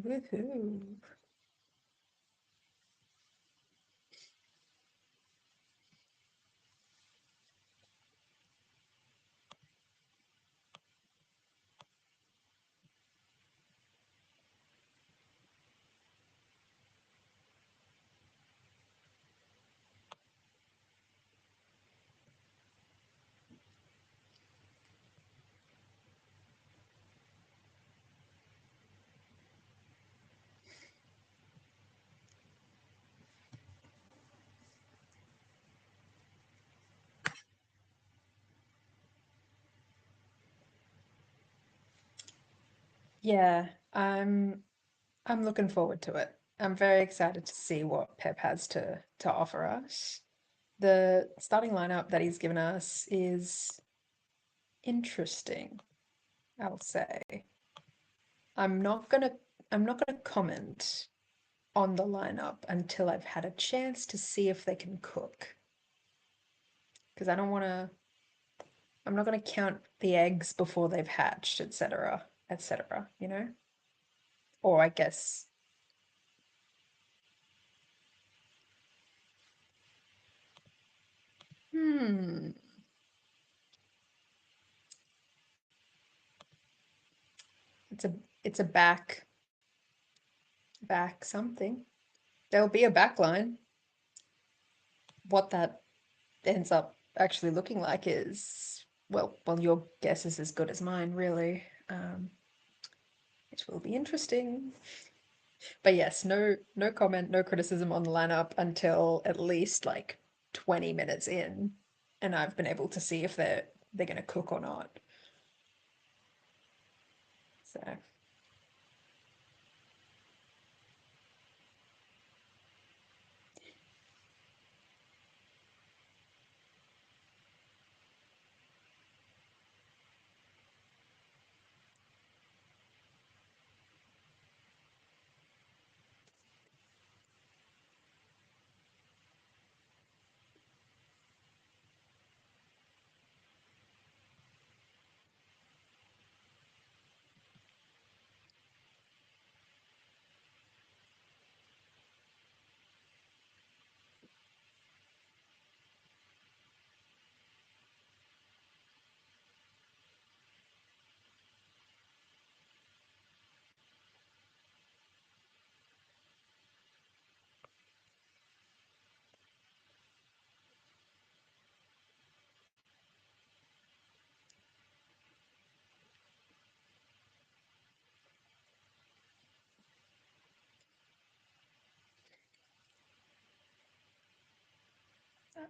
Woohoo. Yeah, I'm looking forward to it. I'm very excited to see what Pep has to offer us. The starting lineup that he's given us is interesting, I'll say. I'm not gonna I'm not gonna comment on the lineup until I've had a chance to see if they can cook. Because I don't wanna I'm not gonna count the eggs before they've hatched, etc., etc., you know? Or I guess hmm, it's a it's a back something. There'll be a back line. What that ends up actually looking like is, well, your guess is as good as mine, really. It will be interesting. But yes, no comment, no criticism on the lineup until at least like 20 minutes in, and I've been able to see if they're gonna cook or not. So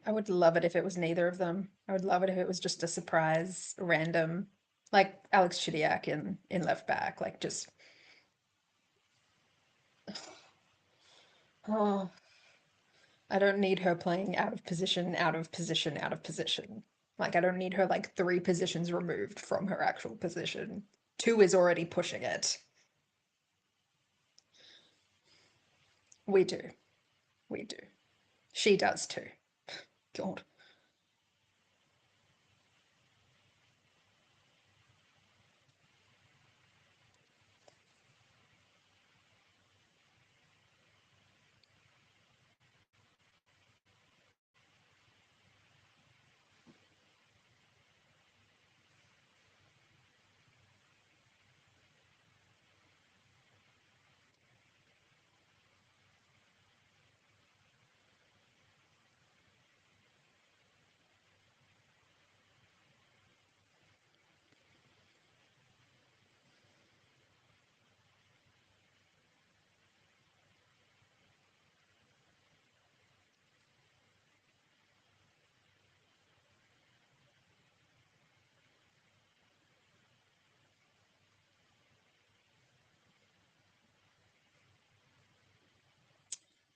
I would love it if it was neither of them. I would love it if it was just a surprise, random, like Alex Chidiac in left back, like just oh, I don't need her playing out of position, out of position, out of position. Like I don't need her like three positions removed from her actual position. Two is already pushing it. We do. We do. She does too. God.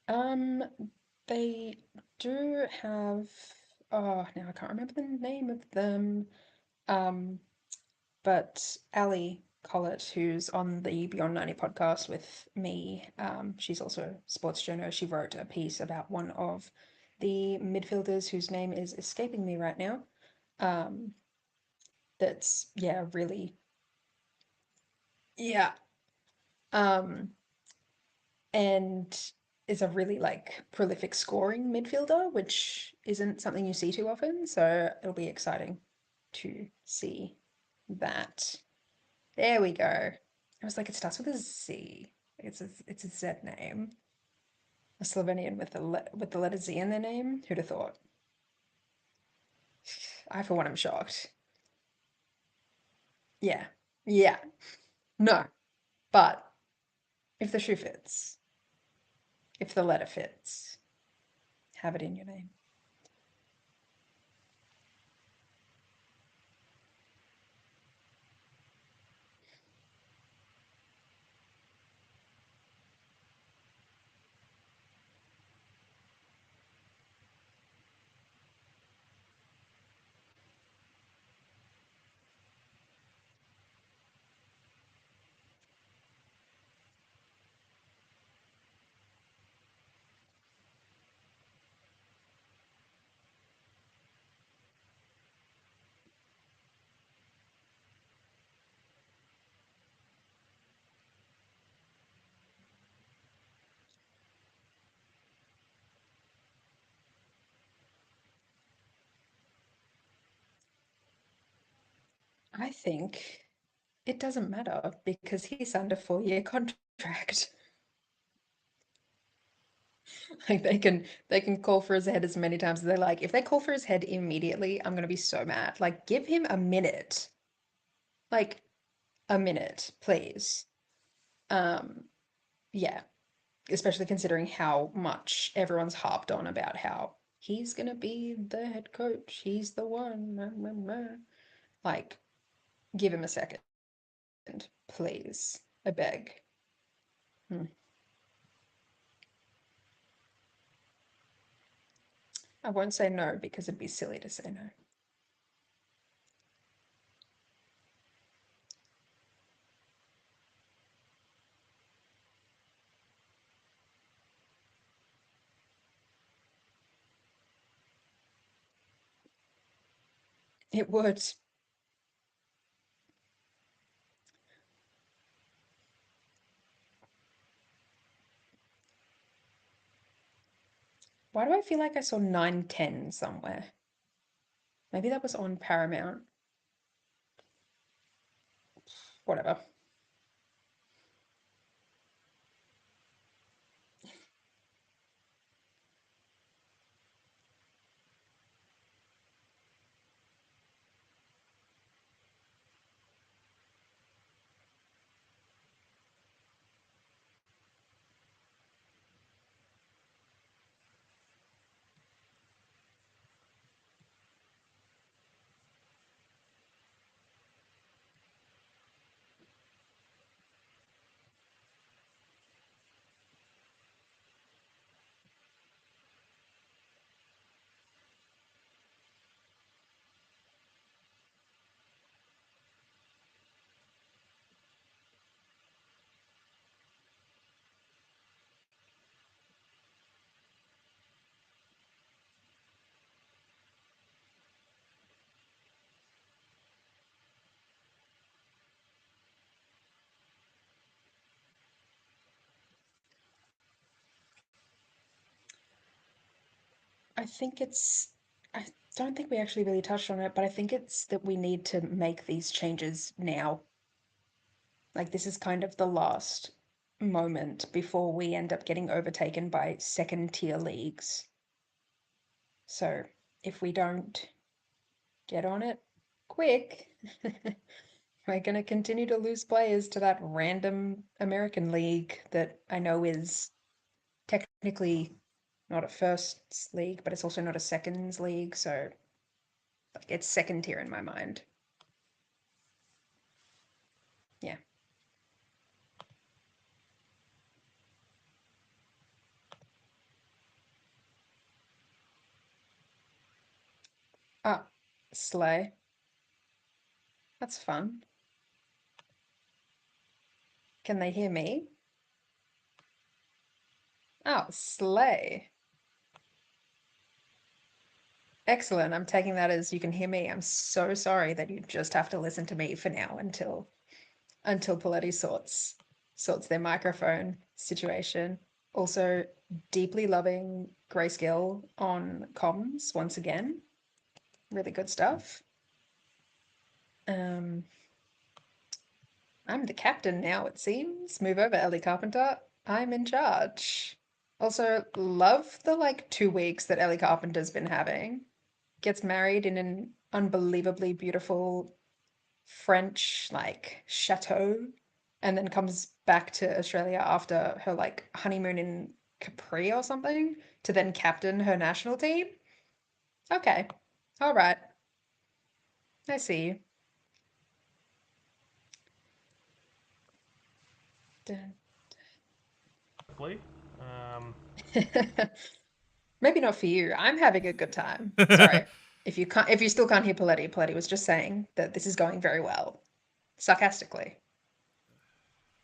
Um, they do have oh now I can't remember the name of them. Um, but Ali Collett, who's on the Beyond 90 podcast with me, she's also a sports journalist. She wrote a piece about one of the midfielders whose name is escaping me right now. Um, that's yeah, really yeah. and is a really like prolific scoring midfielder, which isn't something you see too often. So it'll be exciting to see that. There we go. I was like, it starts with a Z. It's a Z name. A Slovenian with the letter Z in their name. Who'd have thought? I for one am shocked. Yeah. Yeah. No. But if the shoe fits, if the letter fits, have it in your name. I think it doesn't matter because he signed a 4-year contract. Like they can call for his head as many times as they like. If they call for his head immediately, I'm gonna be so mad. Like give him a minute. Like a minute, please. Um, yeah, especially considering how much everyone's harped on about how he's gonna be the head coach. He's the one. Like, give him a second, please. I beg. Hmm. I won't say no because it'd be silly to say no. It would. Why do I feel like I saw 910 somewhere? Maybe that was on Paramount. Whatever. I think it's. I don't think we actually really touched on it, but I think it's that we need to make these changes now. Like, this is kind of the last moment before we end up getting overtaken by second tier leagues. So, if we don't get on it quick, we're going to continue to lose players to that random American league that I know is technically not a first league, but it's also not a seconds league. So, like, it's second tier in my mind. Yeah. Ah, Slay. That's fun. Can they hear me? Oh, Slay. Excellent. I'm taking that as you can hear me. I'm so sorry that you just have to listen to me for now until Paletti sorts sorts their microphone situation. Also, deeply loving Grayscale on comms once again. Really good stuff. I'm the captain now, it seems. Move over, Ellie Carpenter. I'm in charge. Also, love the 2 weeks that Ellie Carpenter's been having. Gets married in an unbelievably beautiful French chateau, and then comes back to Australia after her honeymoon in Capri or something to then captain her national team. Okay. All right. I see you. Dun. Maybe not for you. I'm having a good time. Sorry. If you still can't hear Paletti was just saying that this is going very well. Sarcastically.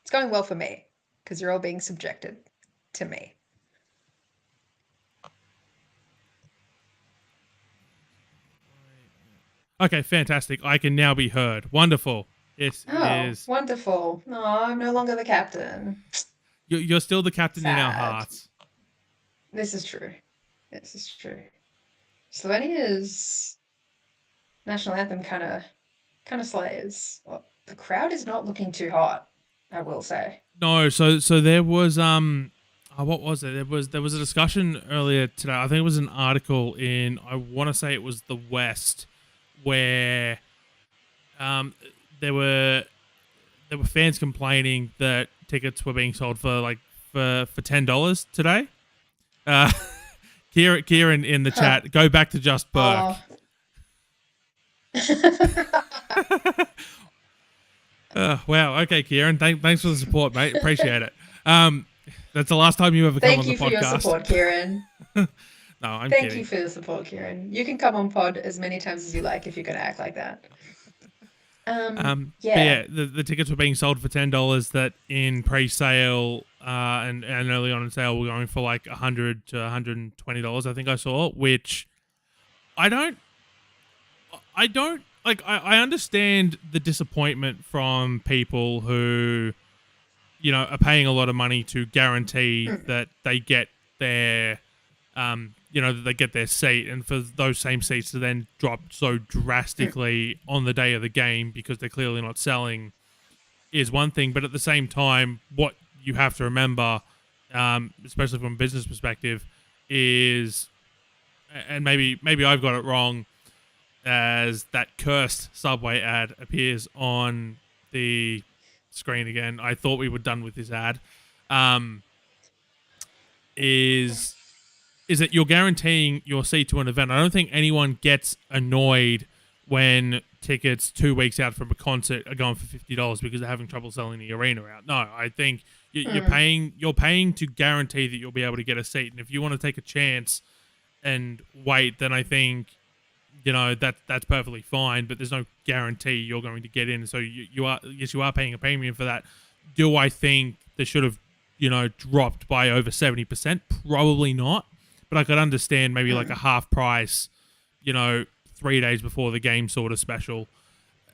It's going well for me, because you're all being subjected to me. Okay, fantastic. I can now be heard. Wonderful. This is. Wonderful. Oh, I'm no longer the captain. You're still the captain in our Sad. hearts. This is true. This is true. Slovenia's national anthem kind of slays. Well, the crowd is not looking too hot, I will say. No, so there was what was it? There was a discussion earlier today. I think it was an article in, I want to say it was the West, where there were fans complaining that tickets were being sold for $10 today. Kieran in the chat, go back to Just Burke. Wow. Okay, Kieran. Thanks for the support, mate. Appreciate it. That's the last time you ever come on the podcast. Thank you for your support, Kieran. No, I'm kidding. Thank you for the support, Kieran. You can come on pod as many times as you like if you're going to act like that. Yeah. The tickets were being sold for $10 that in pre-sale and early on in sale were going for like $100 to $120. I think I saw, which I don't like. I understand the disappointment from people who, are paying a lot of money to guarantee that they get their that they get their seat, and for those same seats to then drop so drastically on the day of the game because they're clearly not selling is one thing. But at the same time, what you have to remember, especially from a business perspective, is, and maybe I've got it wrong, as that cursed Subway ad appears on the screen again. I thought we were done with this ad. Is that you're guaranteeing your seat to an event. I don't think anyone gets annoyed when tickets 2 weeks out from a concert are going for $50 because they're having trouble selling the arena out. No, I think you're paying to guarantee that you'll be able to get a seat. And if you want to take a chance and wait, then I think that's perfectly fine. But there's no guarantee you're going to get in. So you are paying a premium for that. Do I think they should have dropped by over 70%? Probably not. But I could understand maybe like a half price, 3 days before the game sort of special.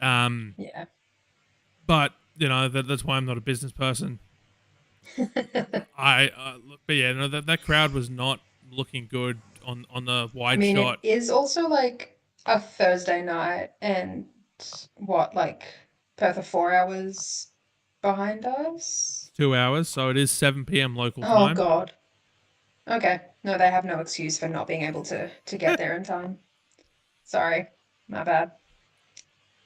Yeah. But, that's why I'm not a business person. But yeah, that crowd was not looking good on the wide shot. It is also like a Thursday night, and Perth are 4 hours behind us? 2 hours, so it is 7 p.m. local time. Oh, God. Okay. No, they have no excuse for not being able to get there in time. Sorry. My bad.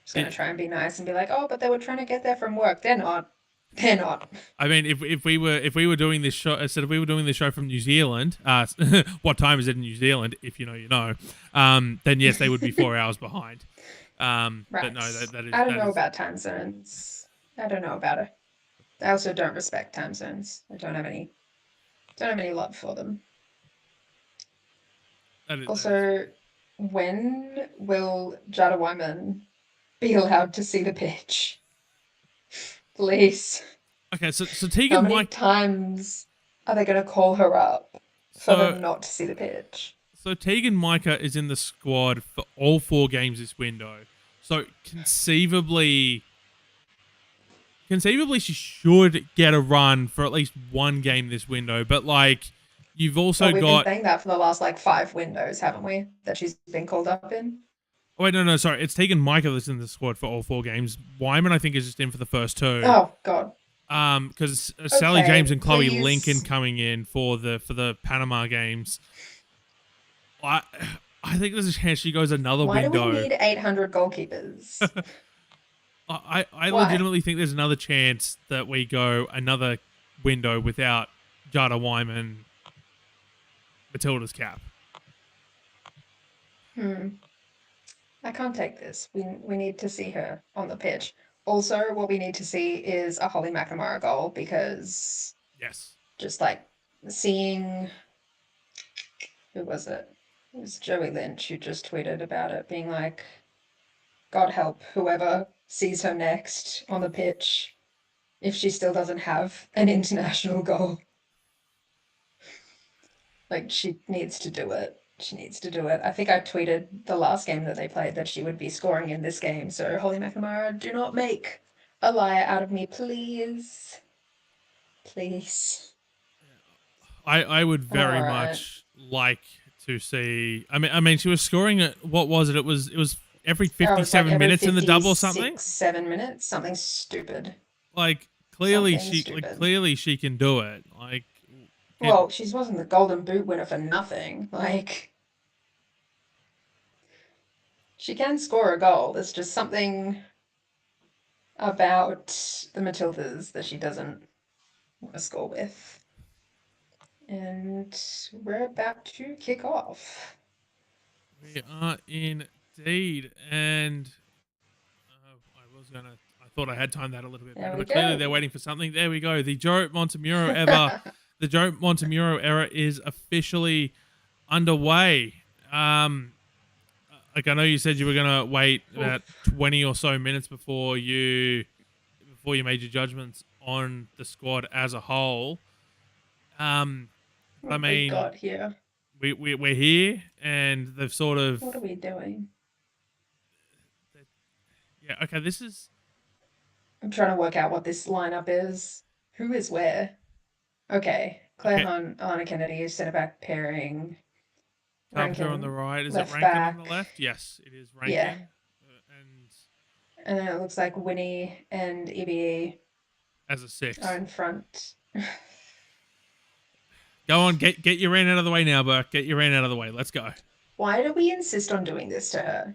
Just going to try and be nice and be like, oh, but they were trying to get there from work. They're not. They're not. I mean, if we were doing this show, instead of we were doing this show from New Zealand, what time is it in New Zealand? If you know, then yes, they would be 4 hours behind. Right. But no, that is. I don't know about time zones. I don't know about it. I also don't respect time zones. I don't have any love for them. Also, when will Jada Wyman be allowed to see the pitch? Please. Okay, so Tegan, how many times are they going to call her up for them not to see the pitch? So Tegan Micah is in the squad for all 4 games this window. So conceivably conceivably she should get a run for at least one game this window. But like, you've also Well, we've been got. saying that for the last like 5 windows, haven't we? That she's been called up in. Oh, wait, no, sorry. It's taken Michaelis in the squad for all 4 games. Wyman, I think, is just in for the first 2. Oh God. Because Sally Okay, James and Chloe please. Lincoln coming in for the Panama games. I think there's a chance she goes another Why window. do we need 800 goalkeepers? I Why? legitimately think there's another chance that we go another window without Jada Wyman, Matilda's cap. I can't take this. We need to see her on the pitch. Also, what we need to see is a Holly McNamara goal, because Yes. just like seeing, who was it? It was Joey Lynch who just tweeted about it, being like, God help whoever sees her next on the pitch if she still doesn't have an international goal. Like, she needs to do it. She needs to do it. I think I tweeted the last game that they played that she would be scoring in this game. So, Holly McNamara, do not make a liar out of me, please. Please. I would very much like to see. I mean, she was scoring at, what was it? It was every 57 every minutes in the double or something. 7 minutes, something stupid. Like clearly Something she stupid. clearly she can do it. Like, Well, she wasn't the Golden Boot winner for nothing. Like, she can score a goal. There's just something about the Matildas that she doesn't want to score with. And we're about to kick off. we are indeed, and I thought I had timed that a little bit better, but clearly they're waiting for something. There we go. The Joe Montemuro era is officially underway. Like, I know you said you were gonna wait about 20 or so minutes before you made your judgments on the squad as a whole. I mean, we got here? We're here, and they've sort of. What are we doing? Yeah. Okay. This is. I'm trying to work out what this lineup is. Who is where? Okay, Claire Okay. Hunt, Anna Kennedy, centre back pairing. Rankin on the right. Is it Rankin back. on the left? Yes, it is Rankin. Yeah. And then it looks like Winnie and EBE as a 6 are in front. Go on, get your rain out of the way now, Burke. Get your rain out of the way. Let's go. Why do we insist on doing this to her?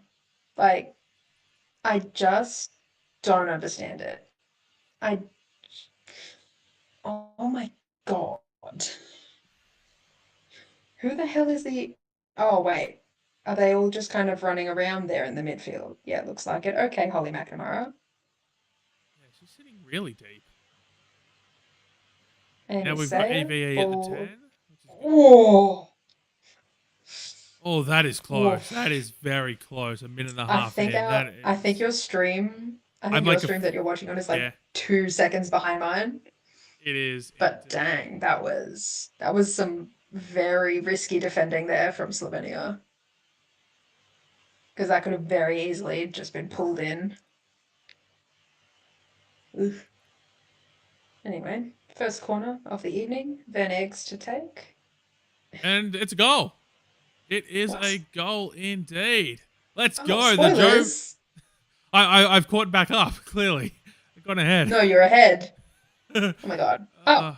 Like, I just don't understand it. Oh my God. Who the hell is the... Oh, wait. Are they all just kind of running around there in the midfield? Yeah, it looks like it. Okay, Holly McNamara. Yeah, she's sitting really deep. And now we've got EVE at the 10. Oh, that is close. Oof. That is very close. A minute and a half in. I think your stream... your stream that you're watching on is like 2 seconds behind mine. It is. But dang, that was some very risky defending there from Slovenia. Because that could have very easily just been pulled in. Oof. Anyway, first corner of the evening. Van Eggs to take. And it's a goal. It is a goal indeed. Let's go. Spoilers. I've caught back up, clearly. I've gone ahead. No, you're ahead. Oh my God.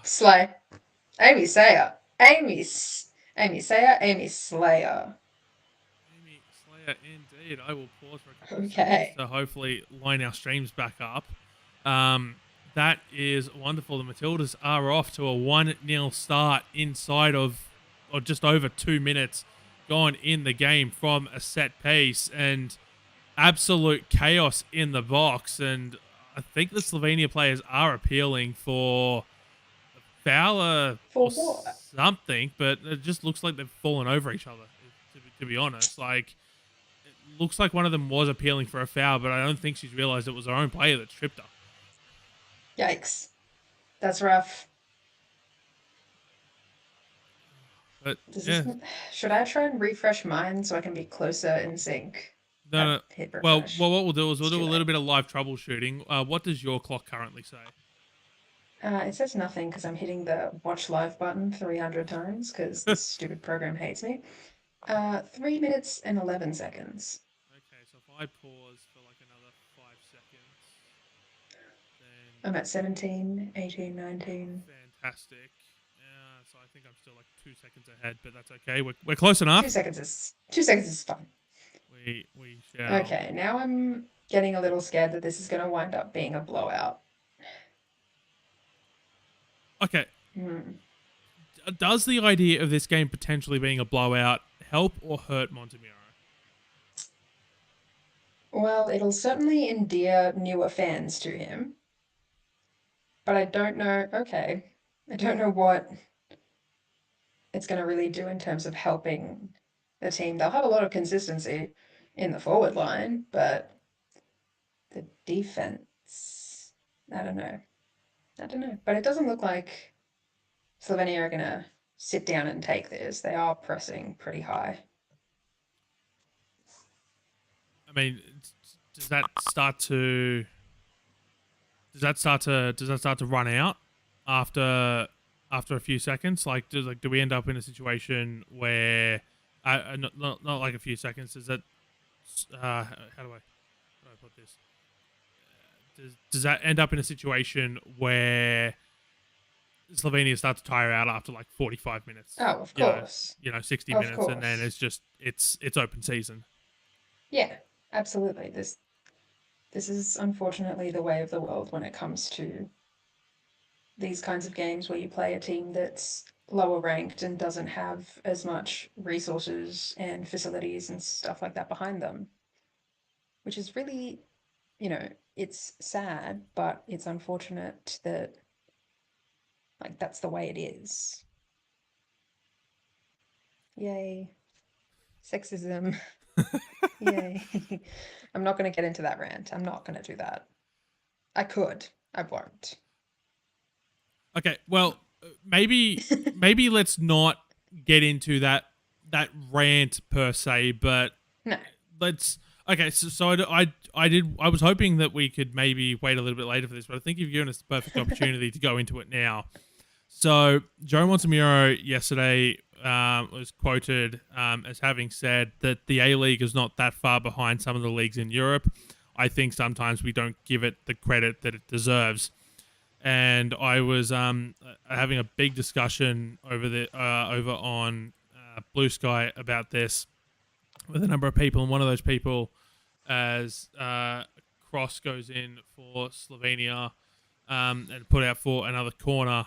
Slay. Amy Sayer. Amy Slayer. Amy Slayer, indeed. I will pause for a couple of seconds to hopefully line our streams back up. That is wonderful. The Matildas are off to a 1-0 start inside of, or just over 2 minutes gone in the game from a set piece, and absolute chaos in the box. And I think the Slovenia players are appealing for a foul or something, but it just looks like they've fallen over each other, to be honest. Like, it looks like one of them was appealing for a foul, but I don't think she's realised it was her own player that tripped her. Yikes. That's rough. But should I try and refresh mine so I can be closer in sync? No, no. hit Well, refresh. what we'll do is we'll It's do too a little late. bit of live troubleshooting. What does your clock currently say? It says nothing because I'm hitting the watch live button 300 times because this stupid program hates me. 3 minutes and 11 seconds. Okay, so if I pause for like another 5 seconds, then I'm at 17, 18, 19. fantastic. So I think I'm still like 2 seconds ahead, but that's okay. We're close Two enough. seconds is 2 seconds is fine. We shall. Okay, now I'm getting a little scared that this is going to wind up being a blowout. Okay. Hmm. Does the idea of this game potentially being a blowout help or hurt Montemiro? Well, it'll certainly endear newer fans to him, but I don't know. Okay, I don't know what it's going to really do in terms of helping the team. They'll have a lot of consistency in the forward line, but the defense, I don't know. I don't know. But it doesn't look like Slovenia are going to sit down and take this. They are pressing pretty high. I mean, does that start to run out after a few seconds? Like, do we end up in a situation where not like a few seconds? Does that how do I put this? Does that end up in a situation where Slovenia starts to tire out after like 45 minutes? Oh, of course. 60 Of minutes, and then course. it's open season. Yeah, absolutely. This is unfortunately the way of the world when it comes to these kinds of games where you play a team that's lower ranked and doesn't have as much resources and facilities and stuff like that behind them, which is really, it's sad, but it's unfortunate that like that's the way it is. Yay. Sexism. Yay. I'm not going to get into that rant. I'm not going to do that. I could. I won't. Okay, well, maybe let's not get into that rant per se, but No. let's. Okay, so I was hoping that we could maybe wait a little bit later for this, but I think you've given us the perfect opportunity to go into it now. So Joe Montemiro yesterday was quoted as having said that the A-League is not that far behind some of the leagues in Europe. I think sometimes we don't give it the credit that it deserves. And I was having a big discussion over on Blue Sky about this with a number of people, and one of those people, as Cross goes in for Slovenia and put out for another corner.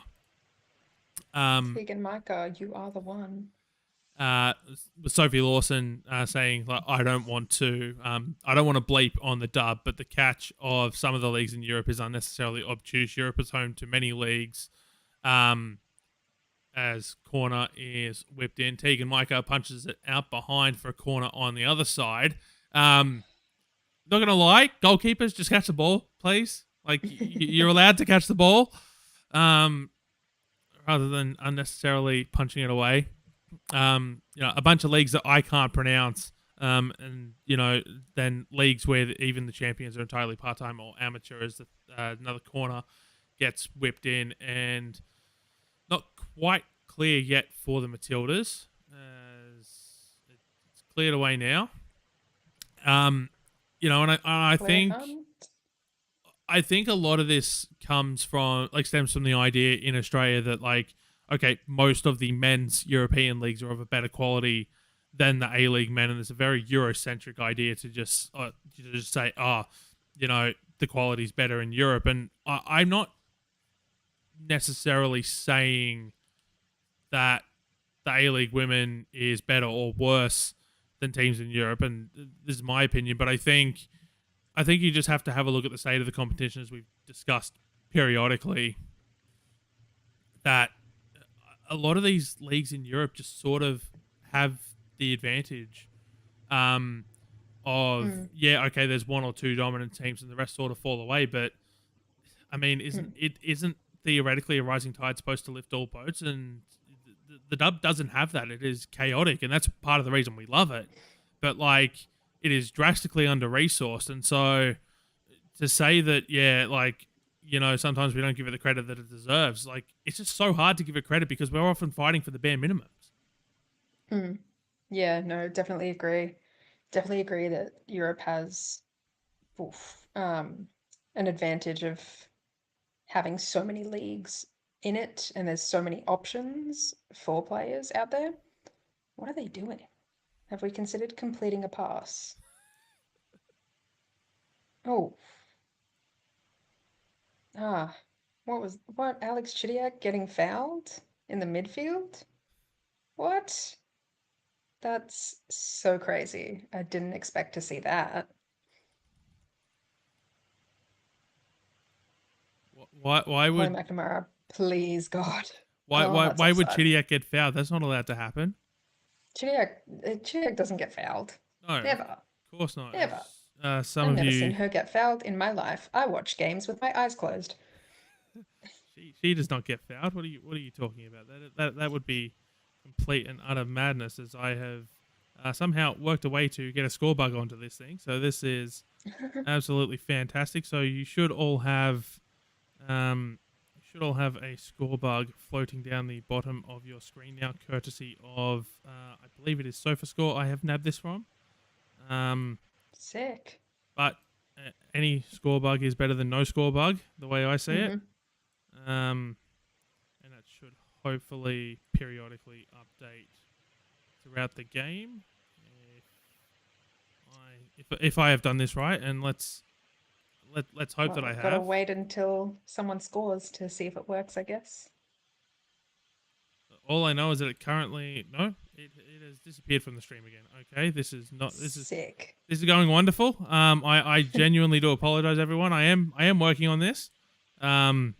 Tegan Micah, you are the one. Sophie Lawson saying like I don't want to bleep on the dub, but the catch of some of the leagues in Europe is unnecessarily obtuse. Europe is home to many leagues. As corner is whipped in, Tegan Micah punches it out behind for a corner on the other side. Not gonna lie, goalkeepers just catch the ball, please. Like you're allowed to catch the ball, rather than unnecessarily punching it away. A bunch of leagues that I can't pronounce, and then leagues where even the champions are entirely part-time or amateur, as another corner gets whipped in, and not quite clear yet for the Matildas, as it's cleared away now. And I think a lot of this stems from the idea in Australia that okay, most of the men's European leagues are of a better quality than the A-League men, and it's a very Eurocentric idea to just say, the quality's better in Europe. And I'm not necessarily saying that the A-League women is better or worse than teams in Europe, and this is my opinion, but I think you just have to have a look at the state of the competition, as we've discussed periodically, that a lot of these leagues in Europe just sort of have the advantage okay, there's one or two dominant teams and the rest sort of fall away. But I mean, isn't theoretically a rising tide supposed to lift all boats? And the dub doesn't have that. It is chaotic, and that's part of the reason we love it. But it is drastically under resourced, and so to say that, yeah, like, you know, sometimes we don't give it the credit that it deserves. Like, it's just so hard to give it credit because we're often fighting for the bare minimums. Mm. Yeah, no, definitely agree. Definitely agree that Europe has oof, an advantage of having so many leagues in it, and there's so many options for players out there. What are they doing? Have we considered completing a pass? Oh, ah, what? Alex Chidiac getting fouled in the midfield? What? That's so crazy. I didn't expect to see that. Why Holly would McNamara, please God. why Oh, why that's why would offside. Chidiac get fouled? That's not allowed to happen. Chidiac doesn't get fouled. No, of Never. course not. Never. As some I've of never seen you, her get fouled in my life. I watch games with my eyes closed. she does not get fouled. What are you talking about? That would be complete and utter madness. As I have somehow worked a way to get a score bug onto this thing. So this is absolutely fantastic. So you should all have a score bug floating down the bottom of your screen now, courtesy of I believe it is SofaScore. I have nabbed this from. Um, Sick. but any score bug is better than no score bug, the way I see it. Mm-hmm. And that should hopefully periodically update throughout the game. If I have done this right, and let's hope that I Well, gotta have. wait until someone scores to see if it works, I guess. All I know is that it has disappeared from the stream again. Okay, Sick. this is going wonderful. I genuinely do apologize, everyone. I am working on this. Um,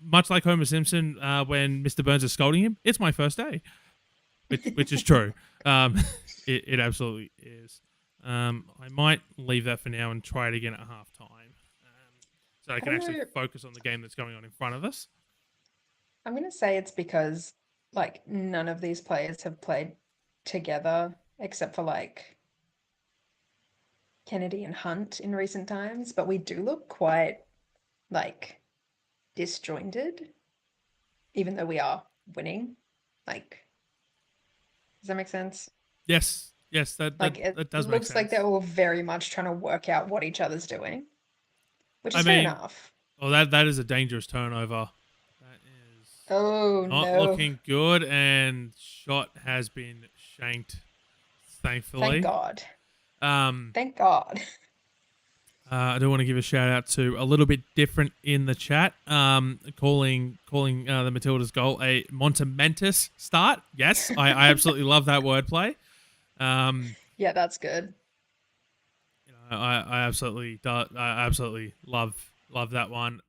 much like Homer Simpson, when Mr. Burns is scolding him, it's my first day, which is true. Um, it absolutely is. I might leave that for now and try it again at half time, so I I can don't actually know. focus on the game that's going on in front of us. I'm gonna say it's because like none of these players have played together except for like Kennedy and Hunt in recent times, but we do look quite like disjointed, even though we are winning. Like, does that make sense? Yes, Like, it that does make looks like they're sense. all very much trying to work out what each other's doing, which I is fair mean, enough. well, that is a dangerous turnover. That is Oh not no. looking good, and shot has been shanked, Thank thankfully. God. Um, Thank God. I do want to give a shout out to a little bit different in the chat. Calling the Matildas goal a Montamentus start. Yes, I absolutely love that wordplay. Um, Yeah, that's good. I absolutely love that one.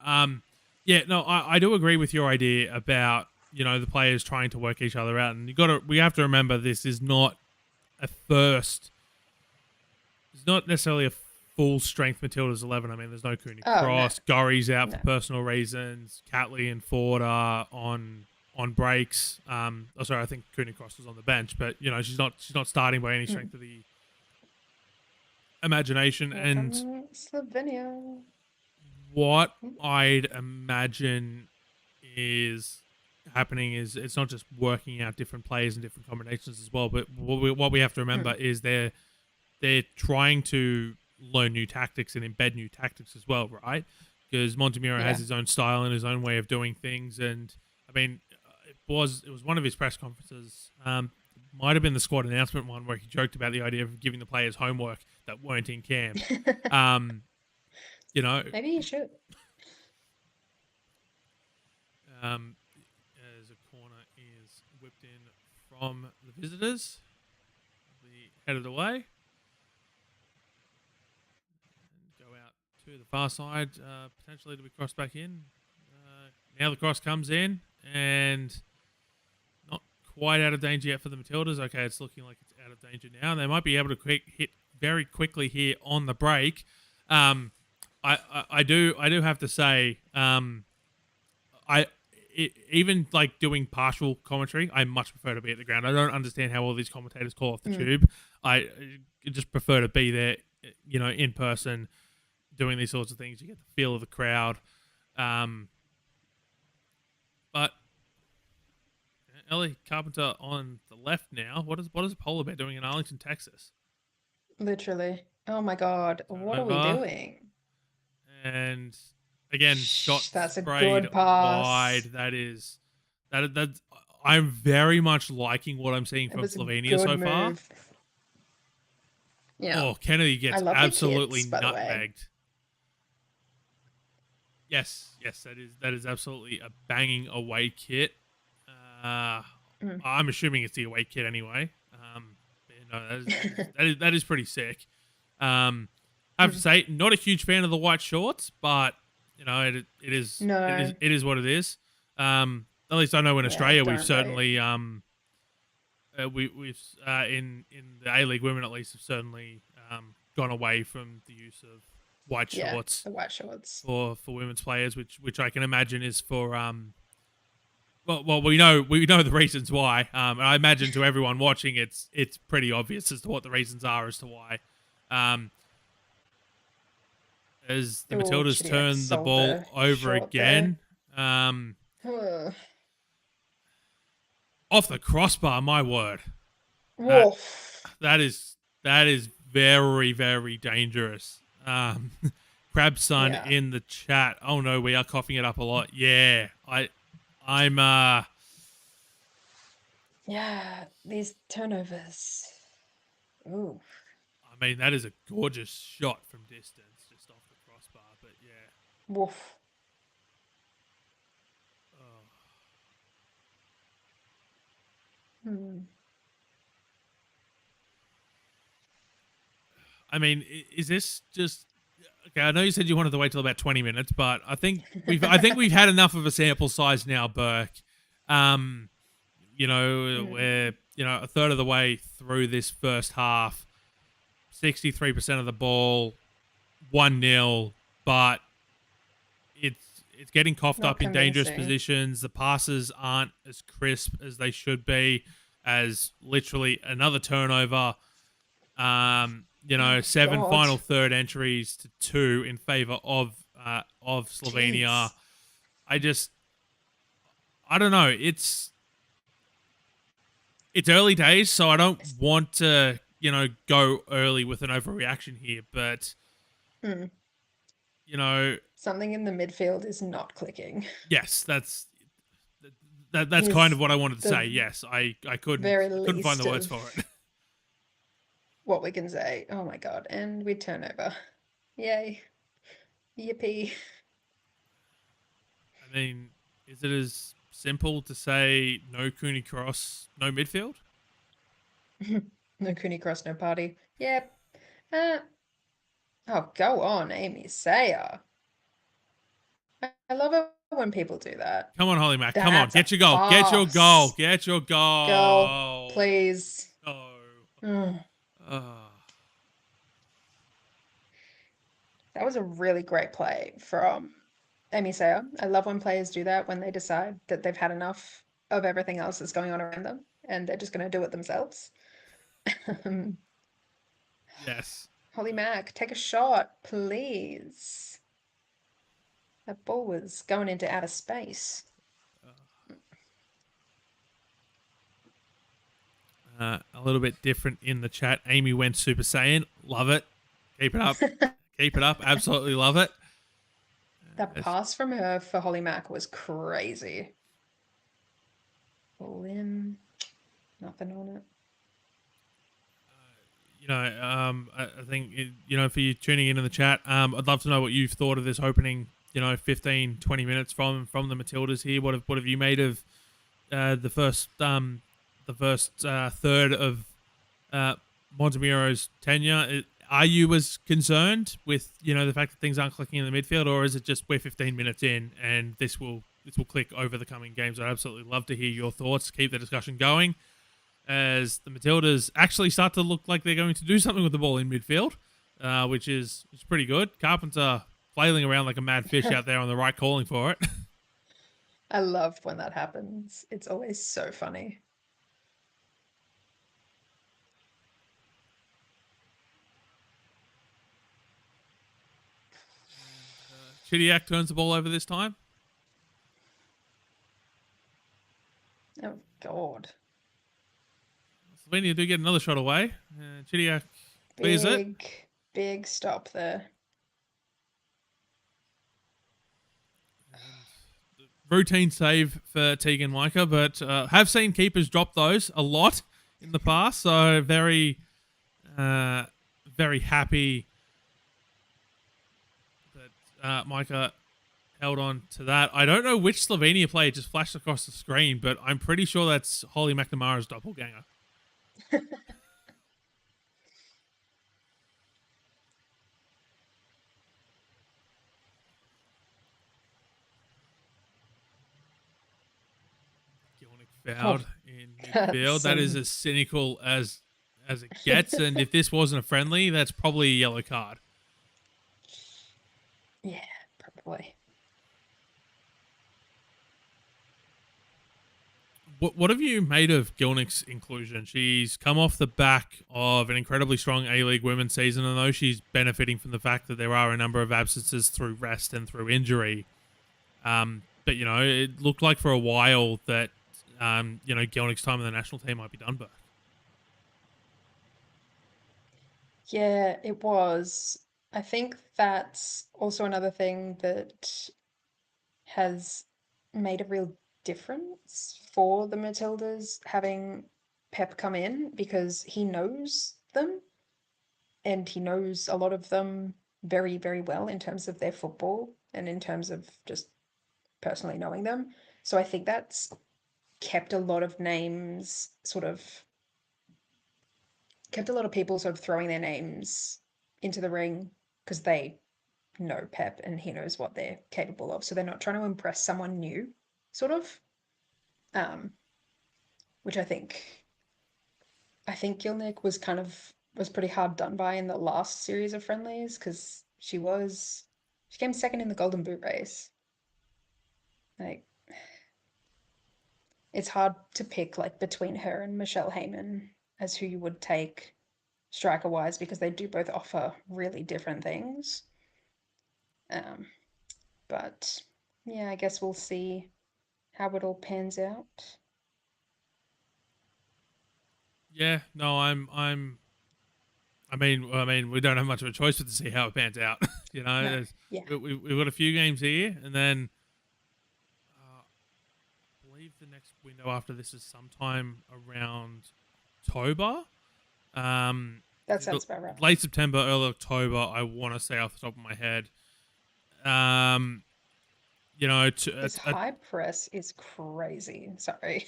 Yeah, no, I do agree with your idea about, you know, the players trying to work each other out, and we have to remember this is not a first. It's not necessarily a full strength Matildas 11. I mean, there's no Cooney Oh no. Cross. Gurry's out for No. personal reasons. Catley and Ford are on breaks. Sorry, I think Cooney Cross was on the bench, but you know she's not starting by any Mm. strength of the imagination. Here And comes Slovenia. what Mm. I'd imagine is happening is it's not just working out different players and different combinations as well, but what we have to remember Mm. is they're trying to learn new tactics and embed new tactics as well, right? Because Montemiro has Yeah. his own style and his own way of doing things, and I mean, it was one of his press conferences. Might have been the squad announcement one where he joked about the idea of giving the players homework that weren't in camp. Um, you know, Maybe you should. um, as a corner is whipped in from the visitors, the headed away. Go out to the far side, potentially to be crossed back in. Now the cross comes in, and not quite out of danger yet for the Matildas. Okay, it's looking like it's out of danger now. They might be able to hit very quickly here on the break. I do have to say, I even like doing partial commentary, I much prefer to be at the ground. I don't understand how all these commentators call off the Mm. tube. I just prefer to be there, in person, doing these sorts of things. You get the feel of the crowd. But Ellie Carpenter on the left now. What is a polar bear doing in Arlington, Texas? Literally. Oh my God. What are we Turnover. doing? And again, shot Shh, that's a sprayed good wide. pass. That I'm very much liking what I'm seeing It from was a Slovenia good so far. move. Yeah. Oh, Kennedy I gets love the absolutely kits, by the way. nutmegged. Yes, that is absolutely a banging away kit. Uh, Mm. I'm assuming it's the away kit anyway. No, that is pretty sick. I have to Mm. say, not a huge fan of the white shorts, but No. it is what it is. At least I know in Yeah, Australia we've don't rate. certainly we've in the A League women at least have certainly gone away from the use of white Yeah, shorts the white shorts. for women's players, which I can imagine is for well we know the reasons why, and I imagine to everyone watching it's pretty obvious as to what the reasons are as to why. Um, as the Oh, Matildas Chidiac turn the sold ball the over short there. again, Ugh. off the crossbar. My word, that Woof. that is very very dangerous. Crabson Yeah. in the chat. Oh no, we are coughing it up a lot. Yeah, I'm Yeah, these turnovers. Ooh. I mean, that is a gorgeous shot from distance, just off the crossbar. But yeah, Woof. oh. Hmm. I mean, is this just okay? I know you said you wanted to wait till about 20 minutes, but I think we've had enough of a sample size now, Burke. Um, Mm. we're a third of the way through this first half, 63% of the ball, 1-0, but it's getting coughed Not up in dangerous convincing. positions. The passes aren't as crisp as they should be, as literally another turnover. Oh my Seven God. final third entries to 2 in favor of Slovenia. Jeez. I don't know. It's early days, so I don't want to, go early with an overreaction here, but Mm. you know, Something in the midfield is not clicking. yes, that's kind He's of what I wanted to say. the Yes, I couldn't very find the least words of for it. what we can say. Oh my God. And we turn over. Yay. Yippee. I mean, is it as simple to say no Cooney Cross, no midfield? No Cooney Cross, no party. Yep. Uh, oh, go on, Amy Sayer. I love it when people do that. Come on, Holly Mack. Come on, That's a get your goal. Get your goal. pass. Get your Go, goal. please. No. Mm. Oh. That was a really great play from Amy Sayer. I love when players do that when they decide that they've had enough of everything else that's going on around them and they're just going to do it themselves. Yes. Holly Mack, take a shot, please. That ball was going into outer space. A little bit different in the chat. Amy went Super Saiyan. Love it. Keep it up. Keep it up. Absolutely love it. That pass from her for Holly Mack was crazy. Limb, nothing on it. I think, for you tuning in the chat, I'd love to know what you've thought of this opening, 15, 20 minutes from the Matildas here. What have you made of the first third of Montemiro's tenure? Are you as concerned with the fact that things aren't clicking in the midfield, or is it just we're 15 minutes in and this will click over the coming games? I'd absolutely love to hear your thoughts. Keep the discussion going as the Matildas actually start to look like they're going to do something with the ball in midfield, which is pretty good. Carpenter flailing around like a mad fish out there on the right, calling for it. I love when that happens. It's always so funny. And Chidiac turns the ball over this time. Oh, God. Slovenia do get another shot away. Chidiac clears it. Big, big stop there. And routine save for Tegan Micah, but have seen keepers drop those a lot in the past. So very, very happy that Micah held on to that. I don't know which Slovenia player just flashed across the screen, but I'm pretty sure that's Holly McNamara's doppelganger. Fouled in midfield. That is as cynical as it gets. And if this wasn't a friendly, that's probably a yellow card. Yeah, probably. What have you made of Gilnick's inclusion? She's come off the back of an incredibly strong A-League women's season, and though she's benefiting from the fact that there are a number of absences through rest and through injury, but, you know, it looked like for a while that, you know, Gilnick's time in the national team might be done by. Yeah, it was. I think that's also another thing that has made a real difference for the Matildas having Pep come in because he knows them and he knows a lot of them very, very well in terms of their football and in terms of just personally knowing them. So I think that's kept a lot of names sort of kept a lot of people sort of throwing their names into the ring because they know Pep and he knows what they're capable of. So they're not trying to impress someone new, sort of. Um, which I think Gilnick was pretty hard done by in the last series of friendlies because she came second in the Golden Boot race. Like it's hard to pick like between her and Michelle Heyman as who you would take striker wise because they do both offer really different things. Um, but yeah, I guess we'll see how it all pans out. Yeah, no, I mean, we don't have much of a choice but to see how it pans out. You know, No, yeah, we've got a few games here, and then I believe the next window after this is sometime around October. that sounds about right. Late September, early October. I want to say off the top of my head. Um, you know, This high press is crazy. Sorry.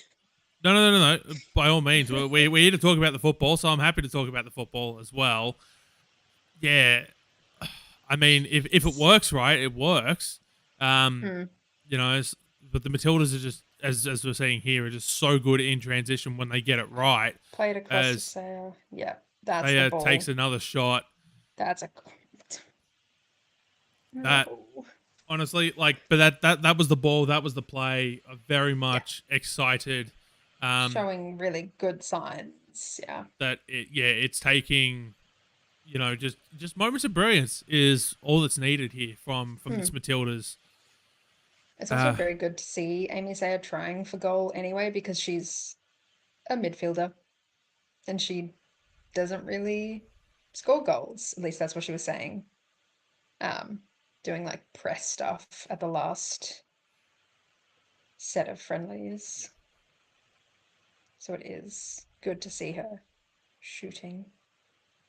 no. By all means, we're here to talk about the football, so I'm happy to talk about the football as well. Yeah, I mean, if it works right, it works. Mm. You know, but the Matildas are just as we're saying here are just so good in transition when they get it right. Play it across the As sail. Yeah, that's the Saya ball. takes another shot. That's a That no. honestly, like, but that was the ball. That was the play. I'm very much excited. Showing really good signs. Yeah. That it's taking, you know, just moments of brilliance is all that's needed here from this Matildas. It's also very good to see Amy Sayer trying for goal anyway because she's a midfielder and she doesn't really score goals. At least that's what she was saying. Um, doing like press stuff at the last set of friendlies. Yeah. So it is good to see her shooting.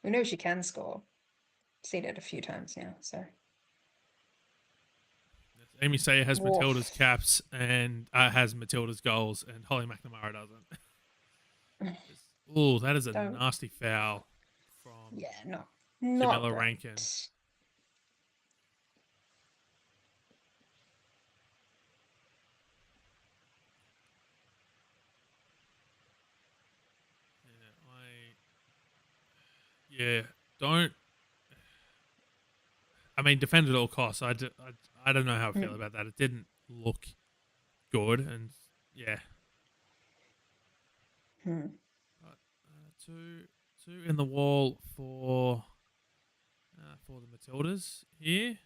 We know she can score. Seen it a few times now, so. Amy Sayer has Woof. Matilda's caps and has Matilda's goals, and Holly McNamara doesn't. Oh, that is a nasty foul from not Jamila great. Rankin. Yeah, don't. I mean, defend at all costs. I don't know how I feel about that. It didn't look good, and yeah. Hmm. But, two in the wall for the Matildas here.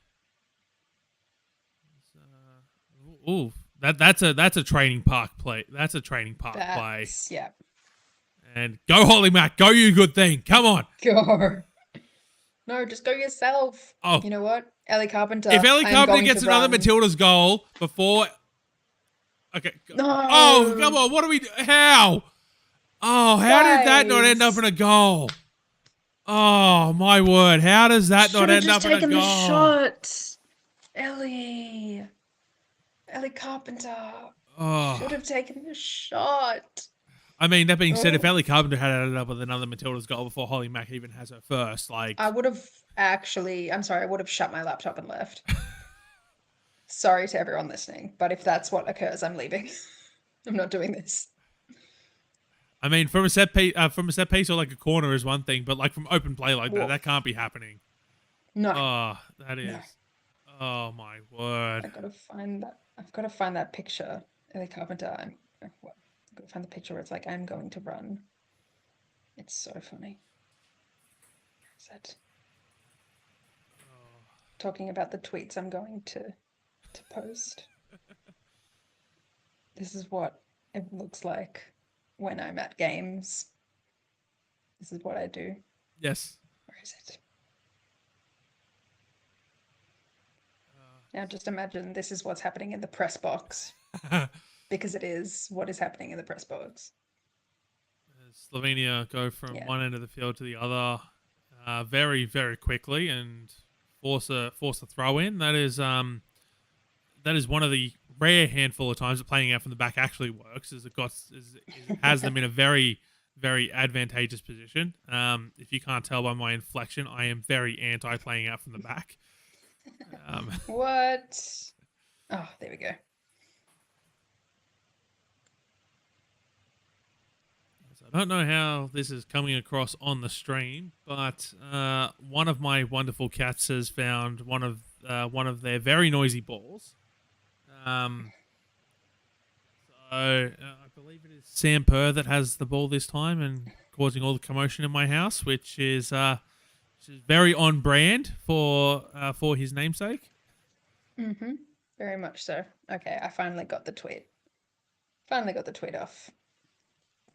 Ooh, that's a training park play. That's a training park play. That's, yeah. And go Holly Mac, go you good thing. Come on. Go. No, just go yourself. Oh, You know what? Ellie Carpenter, if Ellie I'm Carpenter going gets to another run. Matildas goal before, okay. Oh, come No. on. What do we do? How? Oh, how did that not end up Guys. in a goal? Oh my word! How does that Should not have end just up in a taken the goal? shot. Ellie. Ellie Carpenter. Oh, Should have taken the shot. I mean, that being said, if Oh. Ellie Carpenter had ended up with another Matilda's goal before Holly Mack even has her first, I like, would have I'm sorry, I would have shut my laptop and left. Sorry to everyone listening, but if that's what occurs, I'm leaving. I'm not doing this. I mean, from a set piece or like a corner is one thing, but like from open play like that, Woof. that can't be happening. No, Oh, that no. is. Oh my word. I've got to find that picture. Ellie Carpenter. I've got to find the picture where it's like, I'm going to run. It's so funny. Where is it? Talking about the tweets I'm going to post. This is what it looks like when I'm at games. This is what I do. Yes. Where is it? Now just imagine this is what's happening in the press box, because it is what is happening in the press box. Slovenia go from Yeah. one end of the field to the other very, very quickly and force a throw in. That is one of the rare handful of times that playing out from the back actually works. Is it has them in a very, very advantageous position. If you can't tell by my inflection, I am very anti playing out from the back. What? Oh, there we go. I don't know how this is coming across on the stream, but one of my wonderful cats has found one of their very noisy balls. I believe it is Sam Purr that has the ball this time and causing all the commotion in my house, which is very on brand for his namesake. Mm-hmm. Very much so. Okay, I finally got the tweet. Finally got the tweet off.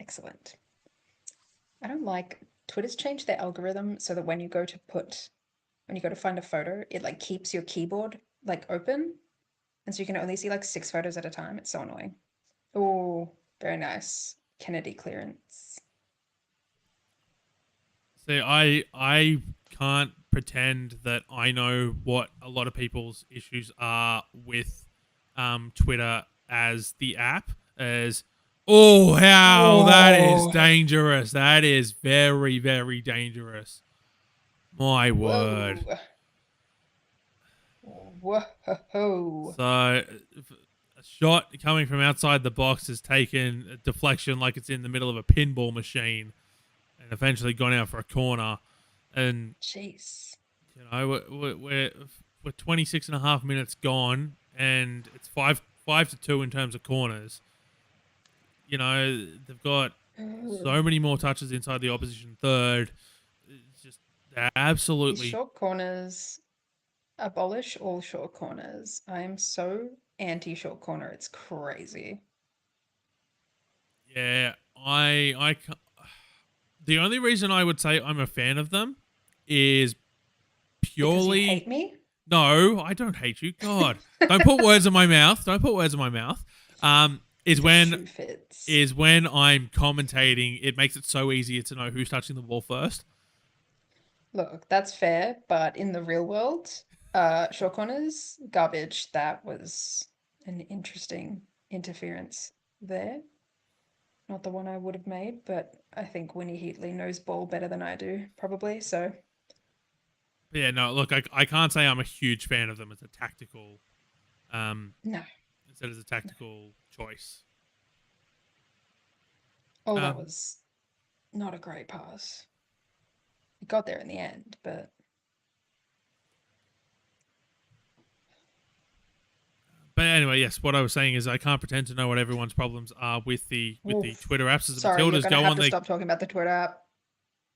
Excellent. I don't like Twitter's changed their algorithm so that when you go to find a photo, it like keeps your keyboard like open. And so you can only see like 6 photos at a time. It's so annoying. Oh, very nice. Kennedy clearance. See, I can't pretend that I know what a lot of people's issues are with Twitter as the app. As how that is dangerous. That is very, very dangerous. My word. Whoa. So a shot coming from outside the box has taken a deflection like it's in the middle of a pinball machine and eventually gone out for a corner. And Jeez. you know, we're 26 and a half minutes gone and it's 5-2 in terms of corners. You know, they've got so many more touches inside the opposition third. It's just absolutely. These short corners, abolish all short corners. I am so anti short corner. It's crazy. Yeah, I the only reason I would say I'm a fan of them is purely. Because you hate me? No, I don't hate you. God, don't put words in my mouth. Don't put words in my mouth. Is when I'm commentating, it makes it so easier to know who's touching the ball first. Look, that's fair, but in the real world, short corners, garbage. That was an interesting interference there. Not the one I would have made, but I think Winnie Heatley knows ball better than I do, probably. So, Yeah, no, look, I can't say I'm a huge fan of them as a tactical, no. instead as a tactical choice. Oh, that was not a great pass. It got there in the end, but But anyway, yes, what I was saying is I can't pretend to know what everyone's problems are with the Oof. Twitter apps. As the Sorry, you're Matildas gonna go have on, to they stop talking about the Twitter app.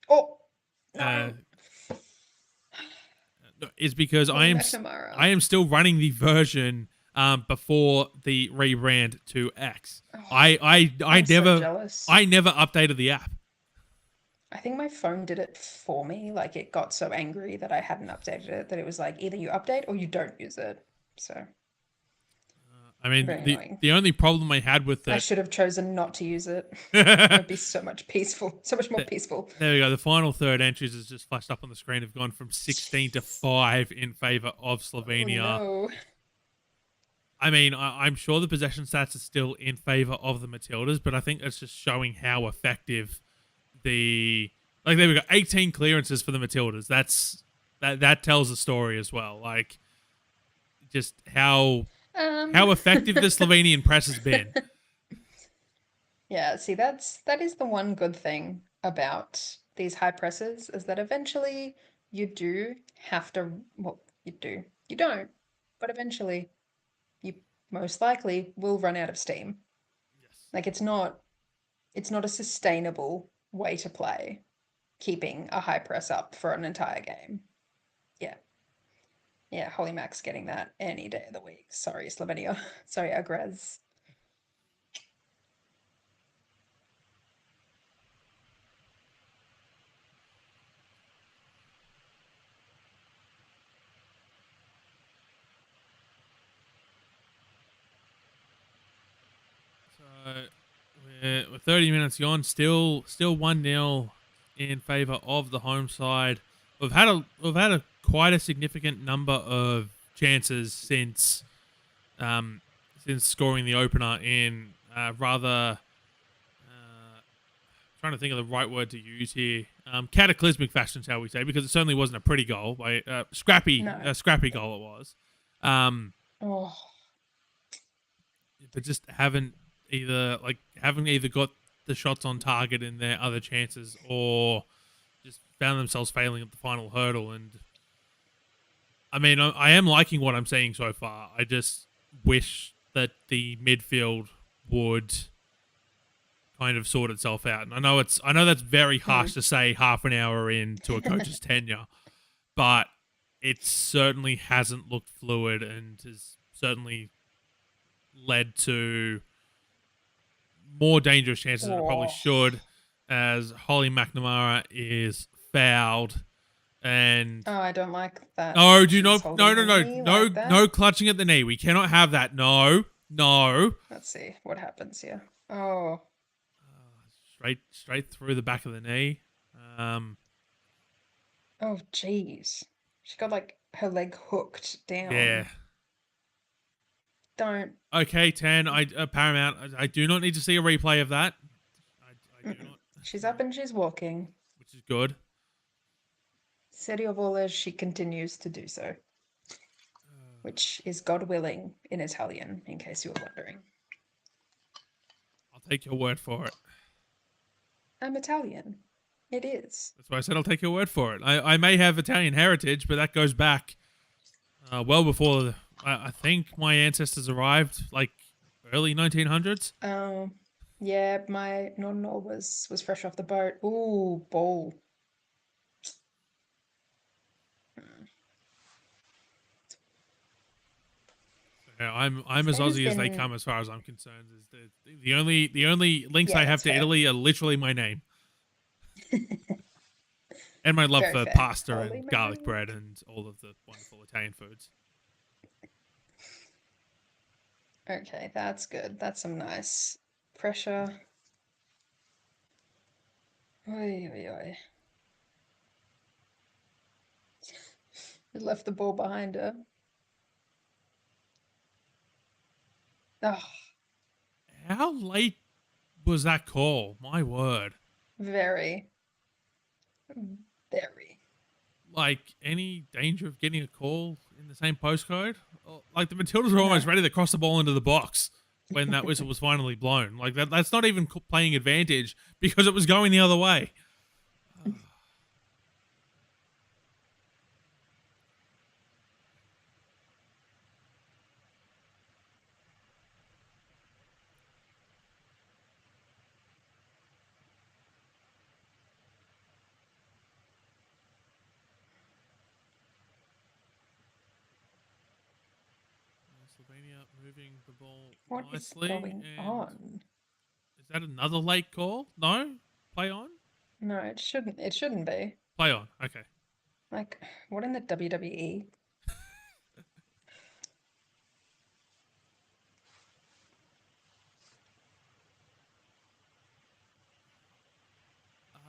Oh uh, no, is because Holly I McNamara. am still running the version before the rebrand to X. Oh, I I'm so never jealous. I never updated the app. I think my phone did it for me. Like it got so angry that I hadn't updated it that it was like either you update or you don't use it. So I mean, very annoying. the only problem I had with I it. should have chosen not to use it. It would be so much peaceful, so much more peaceful. There we go. The final third entries has just flashed up on the screen. Have gone from 16 to 5 in favor of Oh Slovenia. no. I mean, I'm sure the possession stats are still in favor of the Matildas, but I think it's just showing how effective the there we go, 18 clearances for the Matildas. That tells a story as well. Like just Um, how effective the Slovenian press has been. yeah, see, that is the one good thing about these high presses is that eventually you do have to, well, you do. You don't, but eventually you most likely will run out of steam. Yes. Like it's not a sustainable way to play, keeping a high press up for an entire game. Yeah. Yeah, Holy Mac's getting that any day of the week. Sorry, Slovenia. Sorry, Agrez. So we're 30 minutes gone. Still 1-0 in favor of the home side. We've had a quite a significant number of chances since scoring the opener in rather trying to think of the right word to use here. Cataclysmic fashion, shall we say? Because it certainly wasn't a pretty goal, by No. scrappy goal it was. Um, Oh, but just haven't either got the shots on target in their other chances or just found themselves failing at the final hurdle. And I mean, I am liking what I'm seeing so far. I just wish that the midfield would kind of sort itself out. And I know that's very harsh to say half an hour into a coach's tenure, but it certainly hasn't looked fluid and has certainly led to more dangerous chances than it probably oh. should, as Holly McNamara is fouled. And Oh, I don't like that. no, do She's not, holding her knee like no that. clutching at the knee. We cannot have that. No, no. Let's see what happens here. Oh, Straight through the back of the knee. oh, jeez. She got like her leg hooked Yeah. down. Don't. Okay, 10. Paramount. I do not need to see a replay of that. I do Mm-mm. not. She's up and she's walking. Which is good. Serio voles, she continues to do so, which is God willing in Italian, in case you were wondering. I'll take your word for it. I'm Italian. It is. That's why I said I'll take your word for it. I may have Italian heritage, but that goes back well before I think my ancestors arrived, like early 1900s. Yeah, my nonno was fresh off the boat. Ooh, ball. Yeah, I'm as Spain has Aussie as they been, come, as far as I'm concerned. Is the only links yeah, I have that's to fair. Italy are literally my name and my love Very for fair. pasta Holy and garlic man. bread and all of the wonderful Italian foods. Okay, that's good. That's some nice pressure. Oi, oi, oi. Left the ball behind her. Oh, How late was that call? My word. very, very. Like, any danger of getting a call in the same postcode? Like, the Matildas were No. almost ready to cross the ball into the box when that whistle was finally blown. Like, that's not even playing advantage because it was going the other way. Slovenia moving the ball What is nicely. going And on? is that another late call? No? Play on? No, it shouldn't. It shouldn't be. Play on. Okay. Like, what in the WWE?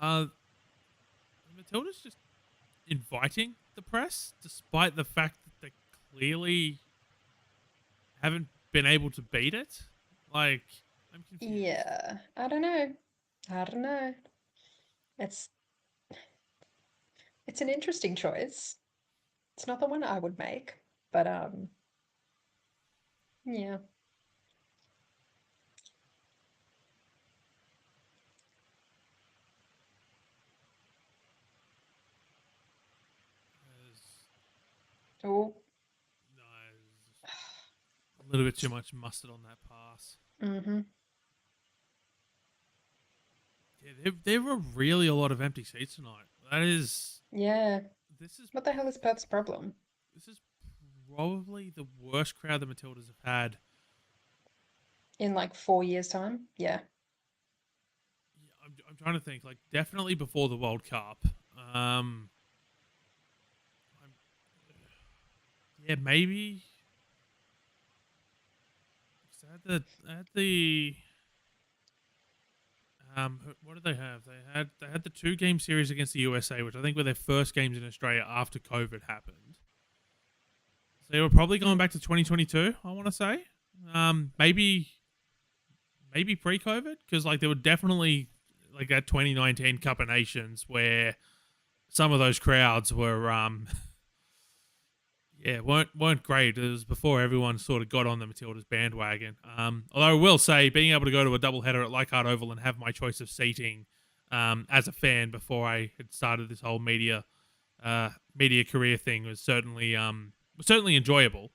Uh, Matilda's just inviting the press, despite the fact that they clearly haven't been able to beat it. Like, I'm confused. Yeah, I don't know. I don't know. It's it's an interesting choice. It's not the one I would make, but yeah. There's, Oh, no, there's a little bit too much mustard on that pass. mm-hmm. Yeah, there were really a lot of empty seats tonight. That is, Yeah. this is What the hell is Perth's problem? this is probably the worst crowd the Matildas have had. In like 4 years' time? Yeah. Yeah, I'm trying to think. Like, definitely before the World Cup. Um, I'm, yeah, maybe. At the what did they have? They had the 2 game series against the USA, which I think were their first games in Australia after COVID happened. So they were probably going Mm. back to 2022. I want to say, maybe pre-COVID, because like there were definitely like that 2019 Cup of Nations where some of those crowds were yeah, weren't great. It was before everyone sort of got on the Matildas bandwagon. Although I will say, being able to go to a doubleheader at Leichhardt Oval and have my choice of seating as a fan before I had started this whole media career thing was certainly enjoyable.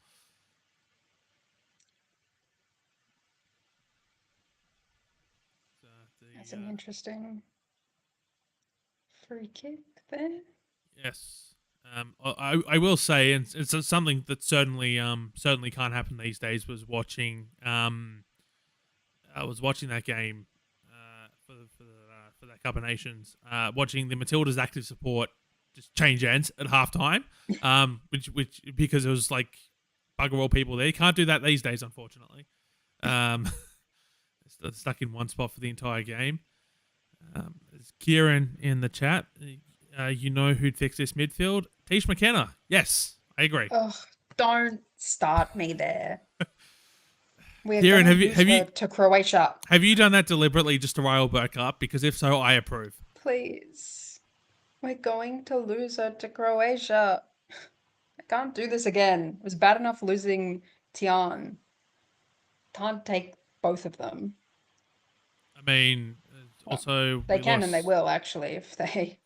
So That's the an interesting free kick there. yes, I will say, and it's something that certainly can't happen these days. I was watching that game for that Cup of Nations, watching the Matildas active support just change ends at halftime, which because it was like bugger all people there. You can't do that these days, unfortunately. Um, stuck in one spot for the entire game. There's Kieran in the chat. You know who'd fix this midfield? Tish McKenna. Yes, I agree. Ugh, don't start me there. We're Kieran, gonna have you to Croatia. have you done that deliberately just to rile Burke up? Because if so, I approve. Please. We're going to lose her to Croatia. I can't do this again. It was bad enough losing Tian. Can't take both of them. I mean, Well, also they we can and they lost. will actually I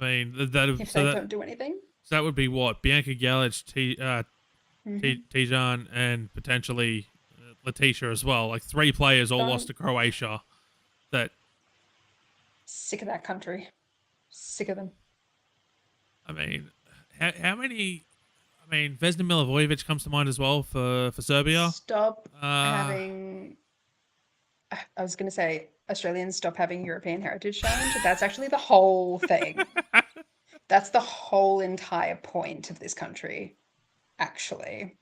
mean, that if so they that don't do anything. so that would be what Bianca Galic, Hmm. Tijan, and potentially Letitia as well. Like 3 players all lost Don't to Croatia. That sick of that country. Sick of them. I mean, how many? I mean, Vesna Milivojevic comes to mind as well for Serbia. Stop Uh, having I was going to say Australians stop having European Heritage Challenge. That's actually the whole thing. That's the whole entire point of this country, actually.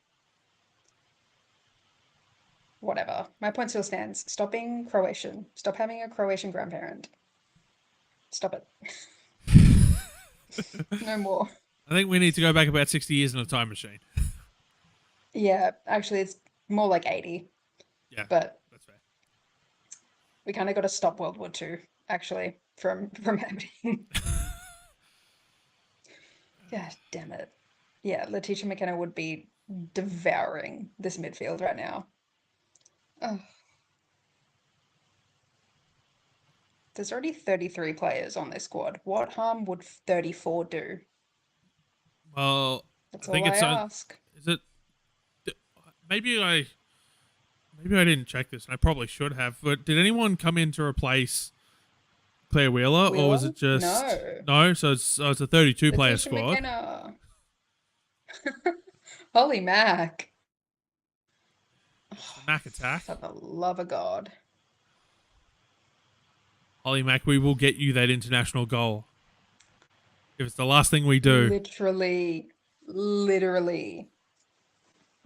Whatever. My point still stands. Stop being Croatian. Stop having a Croatian grandparent. Stop it. No more. I think we need to go back about 60 years in a time machine. Yeah, actually, it's more like 80, Yeah, but that's fair. we kind of got to stop World War II, actually, from happening. God damn it. Yeah, Letitia McKenna would be devouring this midfield right now. Ugh. There's already 33 players on this squad. What harm would 34 do? Well, I That's think all I it's ask. is it maybe I didn't check this and I probably should have, but did anyone come in to replace Claire Wheeler or was Wheeler? it just No. no? So it's a 32 player Letitia squad. McKenna. Holy Mac. It's the Mac attack. For the love of God. Ollie Mac, we will get you that international goal. If it's the last thing we do. Literally.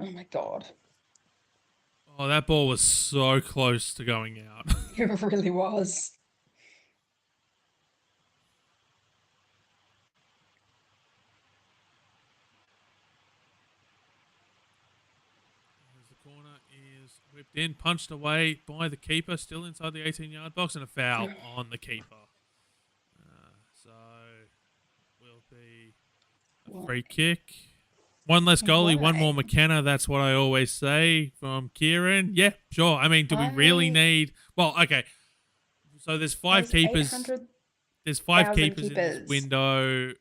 Oh my God. Oh, that ball was so close to going out. It really was. As the corner is whipped in, punched away by the keeper, still inside the 18-yard box, and a foul on the keeper. So, will be a free kick. One less goalie, one more McKenna. That's what I always say from Kieran. Yeah, sure. I mean, do we really need... Well, okay. So there's 5 keepers. There's 5 keepers in this window.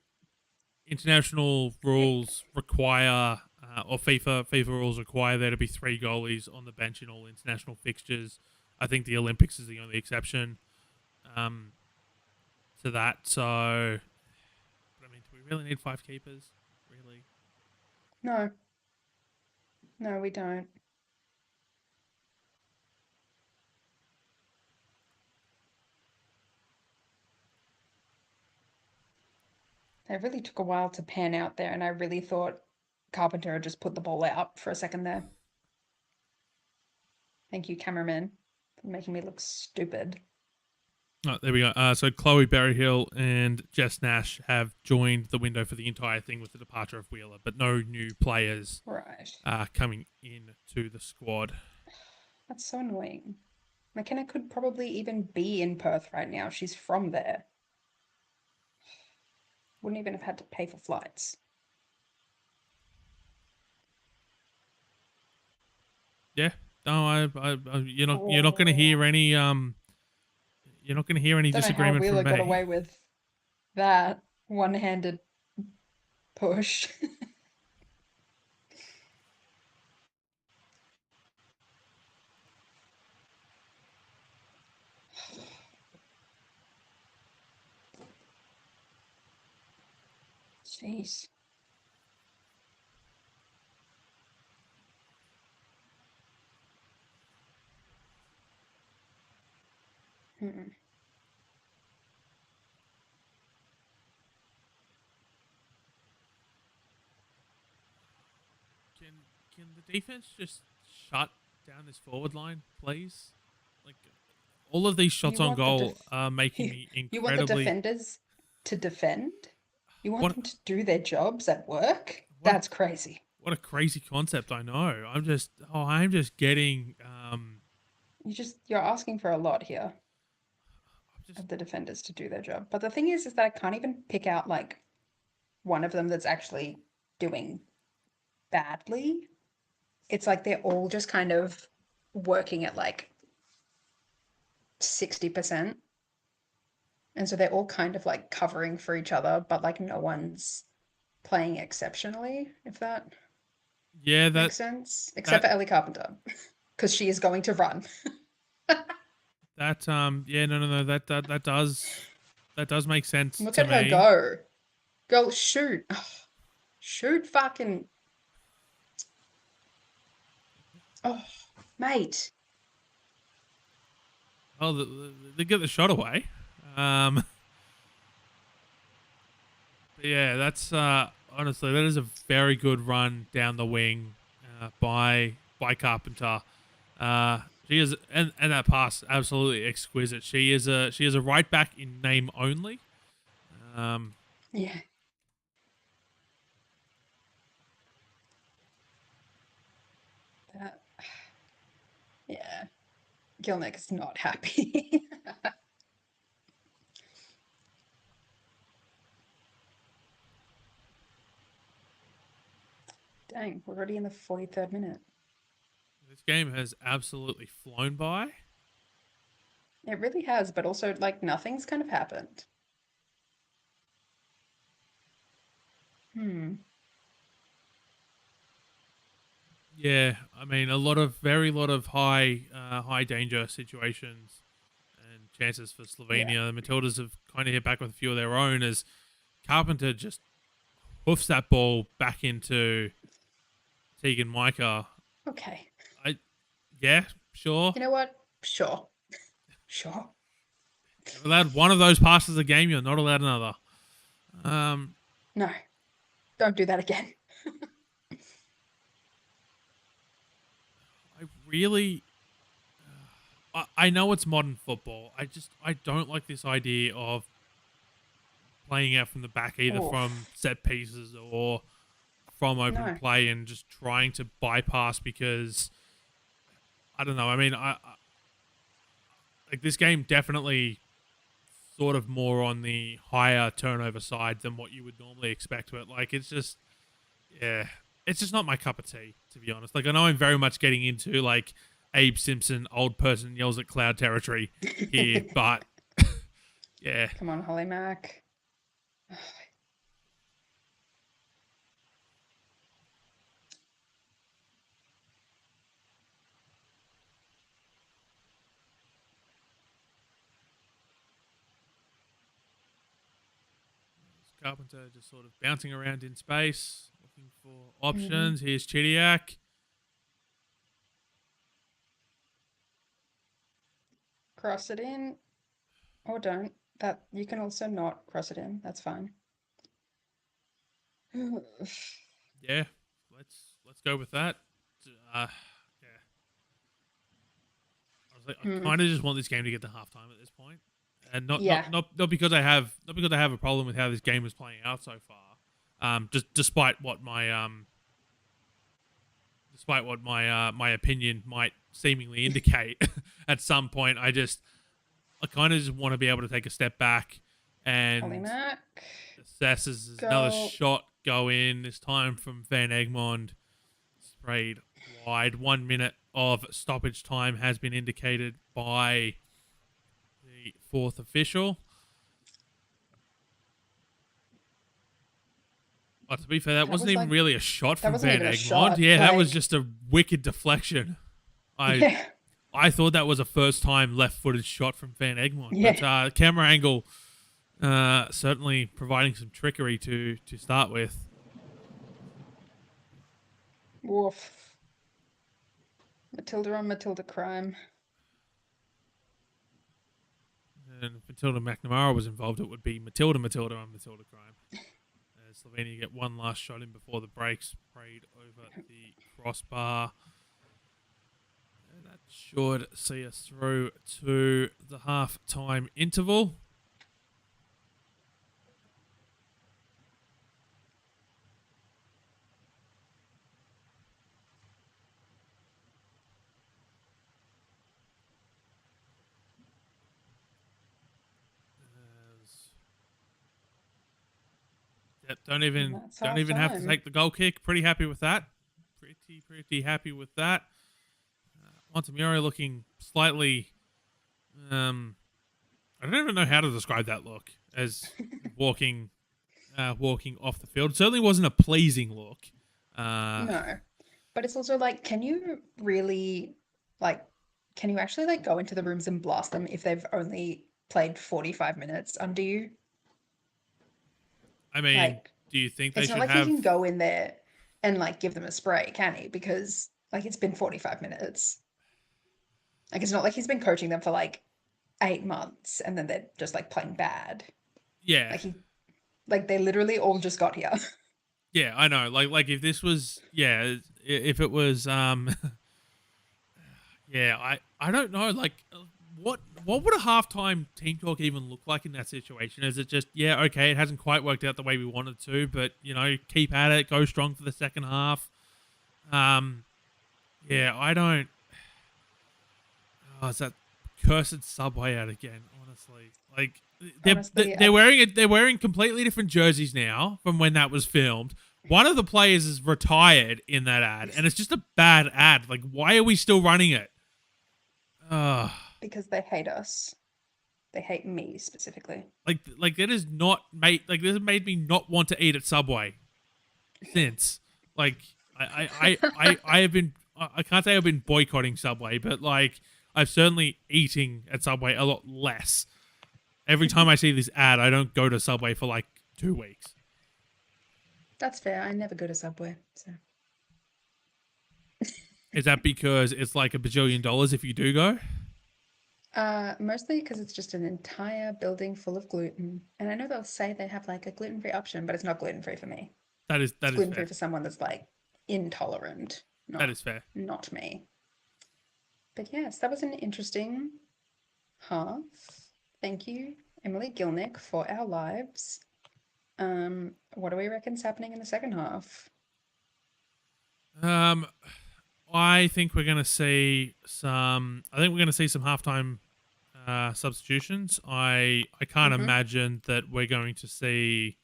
International rules require, or FIFA rules require there to be 3 goalies on the bench in all international fixtures. I think the Olympics is the only exception to that. So, but I mean, do we really need 5 keepers? Really? No. No, we don't. It really took a while to pan out there, and I really thought Carpenter had just put the ball out for a second there. Thank you, cameraman, for making me look stupid. Oh, there we go. So Chloe Berryhill and Jess Nash have joined the window for the entire thing with the departure of Wheeler, but no new players coming into the squad. That's so annoying. McKenna could probably even be in Perth right now. She's from there. Wouldn't even have had to pay for flights. Yeah. No, you're not going to hear any you're not going to hear any disagreement from me. Wheeler got away with that one-handed push. Jeez. Can the defense just shut down this forward line, please? Like, all of these shots on goal are making me incredibly... You want the defenders to defend? You want them to do their jobs at work? That's crazy. What a crazy concept, I know. I'm just getting... You're asking for a lot here of the defenders to do their job. But the thing is that I can't even pick out, like, one of them that's actually doing badly. It's like they're all just kind of working at, like, 60%. And so they're all kind of, like, covering for each other, but, like, no one's playing exceptionally, if that makes sense. Except for Ellie Carpenter, because she is going to run. That does make sense. Look at her go. Go shoot. Shoot fucking. Oh, mate. Oh, they get the shot away. But yeah, that's honestly, that is a very good run down the wing by Carpenter. She is, and that pass, absolutely exquisite. She is a right back in name only. Yeah. Yeah. Gilnick is not happy. Dang, we're already in the 43rd minute. This game has absolutely flown by. It really has, but also, like, nothing's kind of happened. Yeah, I mean, a lot of high danger situations and chances for Slovenia. Yeah. The Matildas have kind of hit back with a few of their own as Carpenter just hoofs that ball back into Tegan Micah. Okay. Yeah, sure. You know what? Sure. Sure. You're allowed one of those passes a game. You're not allowed another. No, don't do that again. I really, I know it's modern football. I don't like this idea of playing out from the back, either from Oof. set pieces or from open No. play, and just trying to bypass, because I don't know. I mean, I like this game definitely sort of more on the higher turnover side than what you would normally expect. But like, it's just, yeah, it's just not my cup of tea, to be honest. Like, I know I'm very much getting into like Abe Simpson, old person yells at cloud territory here, but yeah, Come on, Holly Mac. Carpenter just sort of bouncing around in space, looking for Mm-hmm. options. Here's Chidiac. Cross it in or don't. That you can also not cross it in. That's fine. Yeah, let's go with that. Yeah, I Hmm. kind of just want this game to get to halftime at this point, and Yeah. not because I have a problem with how this game is playing out so far. Just despite what my opinion might seemingly indicate, at some point I kind of just want to be able to take a step back Holly and Mac. assess as another Go. shot go in, this time from Van Egmond, sprayed wide. 1 minute of stoppage time has been indicated by the fourth official. To be fair, that That wasn't was even like, really a shot that from wasn't Van even a Egmond. shot. Yeah, that was Like, just a wicked deflection. I yeah. I thought that was a first time left footed shot from Van Egmond, Yeah. but camera angle certainly providing some trickery to start with. Woof. Matilda on Matilda crime. And if Matilda McNamara was involved, it would be Matilda on Matilda crime. Slovenia get one last shot in before the break, sprayed over the crossbar. And that should see us through to the half-time interval. Yep, And that's don't half even have to time. take the goal kick. Pretty happy with that. Pretty happy with that. Montemuro looking slightly. I don't even know how to describe that look as walking off the field. It certainly wasn't a pleasing look. No. But it's also like, can you really, like, can you actually, like, go into the rooms and blast them if they've only played 45 minutes under you? I mean, Like, do you think they it's not should like he have? can go in there and, like, give them a spray, can he? Because, like, it's been 45 minutes. Like, it's not like he's been coaching them for, like, 8 months and then they're just, like, playing bad. Yeah, Like, like, they literally all just got here. yeah, I know. Like if this was, yeah, if it was, yeah, I don't know. Like, what would a halftime team talk even look like in that situation? Is it just, yeah, okay, it hasn't quite worked out the way we wanted to, but keep at it, go strong for the second half. Yeah, I don't. Oh, it's that cursed subway out again. Honestly, like Honestly, they're wearing completely different jerseys now from when that was filmed. One of the players is retired in that ad, and it's just a bad ad. Like, why are we still running it? because they hate us. They hate me specifically. Like that is not made. Like, this has made me not want to eat at Subway since. Like, I have been. I can't say I've been boycotting Subway, but like, I've certainly eating at Subway a lot less. Every time I see this ad, I don't go to Subway for like 2 weeks. That's fair. I never go to Subway, so Is that because it's like $1 bajillion if you do go? Mostly because it's just an entire building full of gluten. And I know they'll say they have like a gluten-free option, but it's not gluten-free for me. It's That is gluten-free fair. for someone that's like intolerant, That not is fair. not me. But yes, that was an interesting half. Thank you, Emily Gilnick, for our lives. What do we reckon's happening in the second half? Um, I think we're gonna see some. I think we're gonna see some halftime substitutions. I can't Mm-hmm. imagine that we're going to see.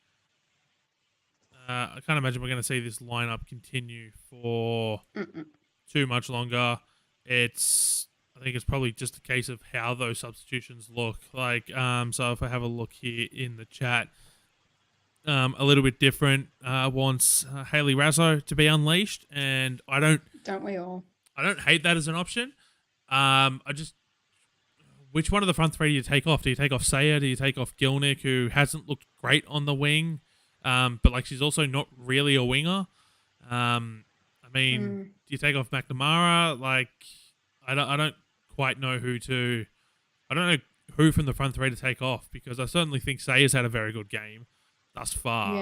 I can't imagine we're going to see this lineup continue for Mm-mm. too much longer. It's. I think it's probably just a case of how those substitutions look like. So if I have a look here in the chat, a little bit different. Wants Haley Razzo to be unleashed, and Don't we all? I don't hate that as an option. I just which one of the front three do you take off? Do you take off Saya? Do you take off Gilnick, who hasn't looked great on the wing, but like she's also not really a winger? I mean, Mm, do you take off McNamara? Like, I don't quite know who to. I don't know who from the front three to take off because I certainly think Saya's had a very good game thus far.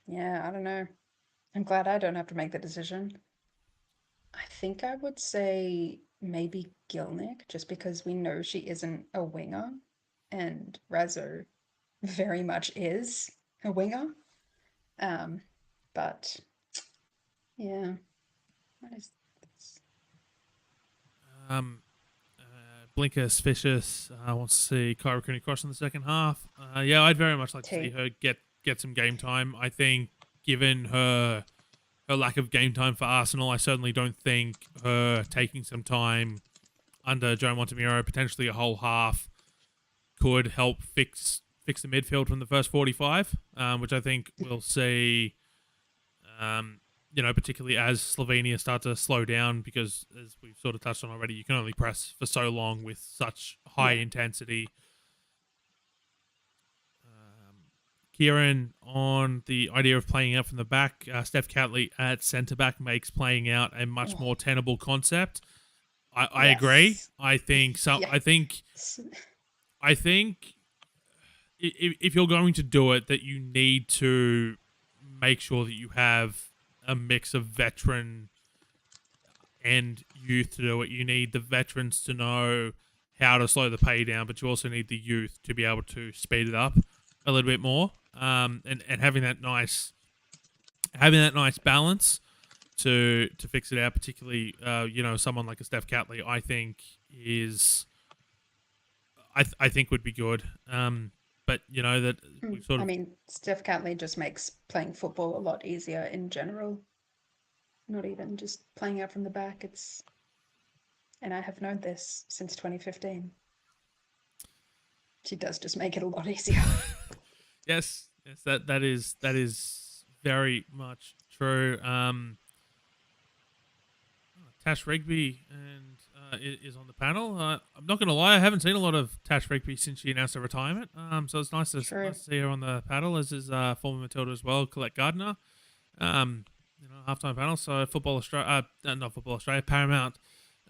yeah, I don't know. I'm glad I don't have to make the decision. I think I would say maybe Gilnick, just because we know she isn't a winger, and Razzo very much is a winger. Um, but yeah, what is this? Um, Blinkus Vicious wants to see Kyra Cooney cross in the second half. Yeah, I'd very much like to see her get some game time. I think, given her lack of game time for Arsenal, I certainly don't think her taking some time under Joe Montemiro, potentially a whole half, could help fix the midfield from the first 45, which I think we'll see. Particularly as Slovenia start to slow down, because as we've sort of touched on already, you can only press for so long with such high intensity. Kieran on the idea of playing out from the back. Steph Catley at centre back makes playing out a much more tenable concept. I agree. I think so. Yes. I think if you're going to do it, that you need to make sure that you have a mix of veteran and youth to do it. You need the veterans to know how to slow the pay down, but you also need the youth to be able to speed it up a little bit more. And having that nice balance to fix it out, particularly someone like a Steph Catley, I think I think would be good. But that we sort of. I mean, Steph Catley just makes playing football a lot easier in general. Not even just playing out from the back. And I have known this since 2015. She does just make it a lot easier. Yes, that is very much true. Tash Rigby is on the panel. I'm not going to lie, I haven't seen a lot of Tash Rigby since she announced her retirement. So it's nice to see her on the panel, as is former Matilda as well, Colette Gardner. Halftime panel. So Football Australia, not Football Australia, Paramount,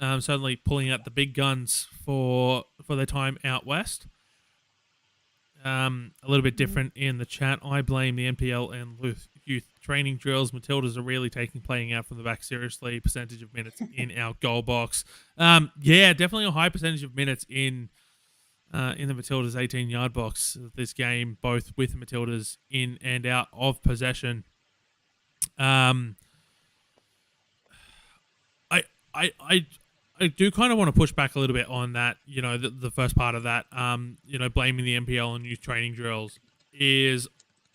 certainly pulling out the big guns for their time out west. A little bit different in the chat. I blame the NPL and youth training drills. Matildas are really taking playing out from the back seriously. Percentage of minutes in our goal box. Yeah, definitely a high percentage of minutes in the Matildas 18-yard box this game, both with the Matildas in and out of possession. I do kind of want to push back a little bit on that, the first part of that, blaming the NPL and youth training drills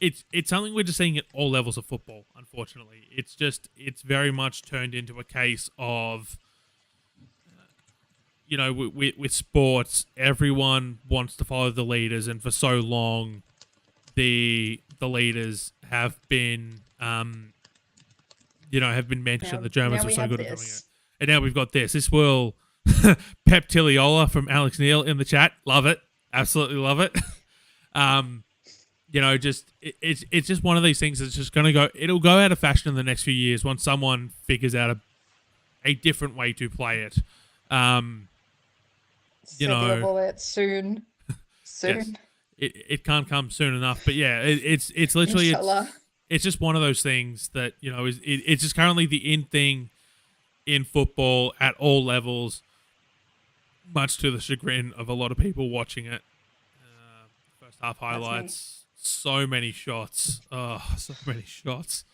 it's something we're just seeing at all levels of football, unfortunately. It's very much turned into a case of, with sports, everyone wants to follow the leaders, and for so long, the leaders have been, mentioned. The Germans were so good at doing it. And now we've got this. This will Pep Tiliola from Alex Neal in the chat. Love it. Absolutely love it. it's just one of these things that's just gonna go. It'll go out of fashion in the next few years once someone figures out a different way to play it. You Say the know, bullet soon. yes, Soon. it can't come soon enough. But yeah, it's literally Inshallah. it's just one of those things that it's just currently the in thing in football at all levels, much to the chagrin of a lot of people watching it. First half That's me. highlights, so many shots. Oh, so many shots.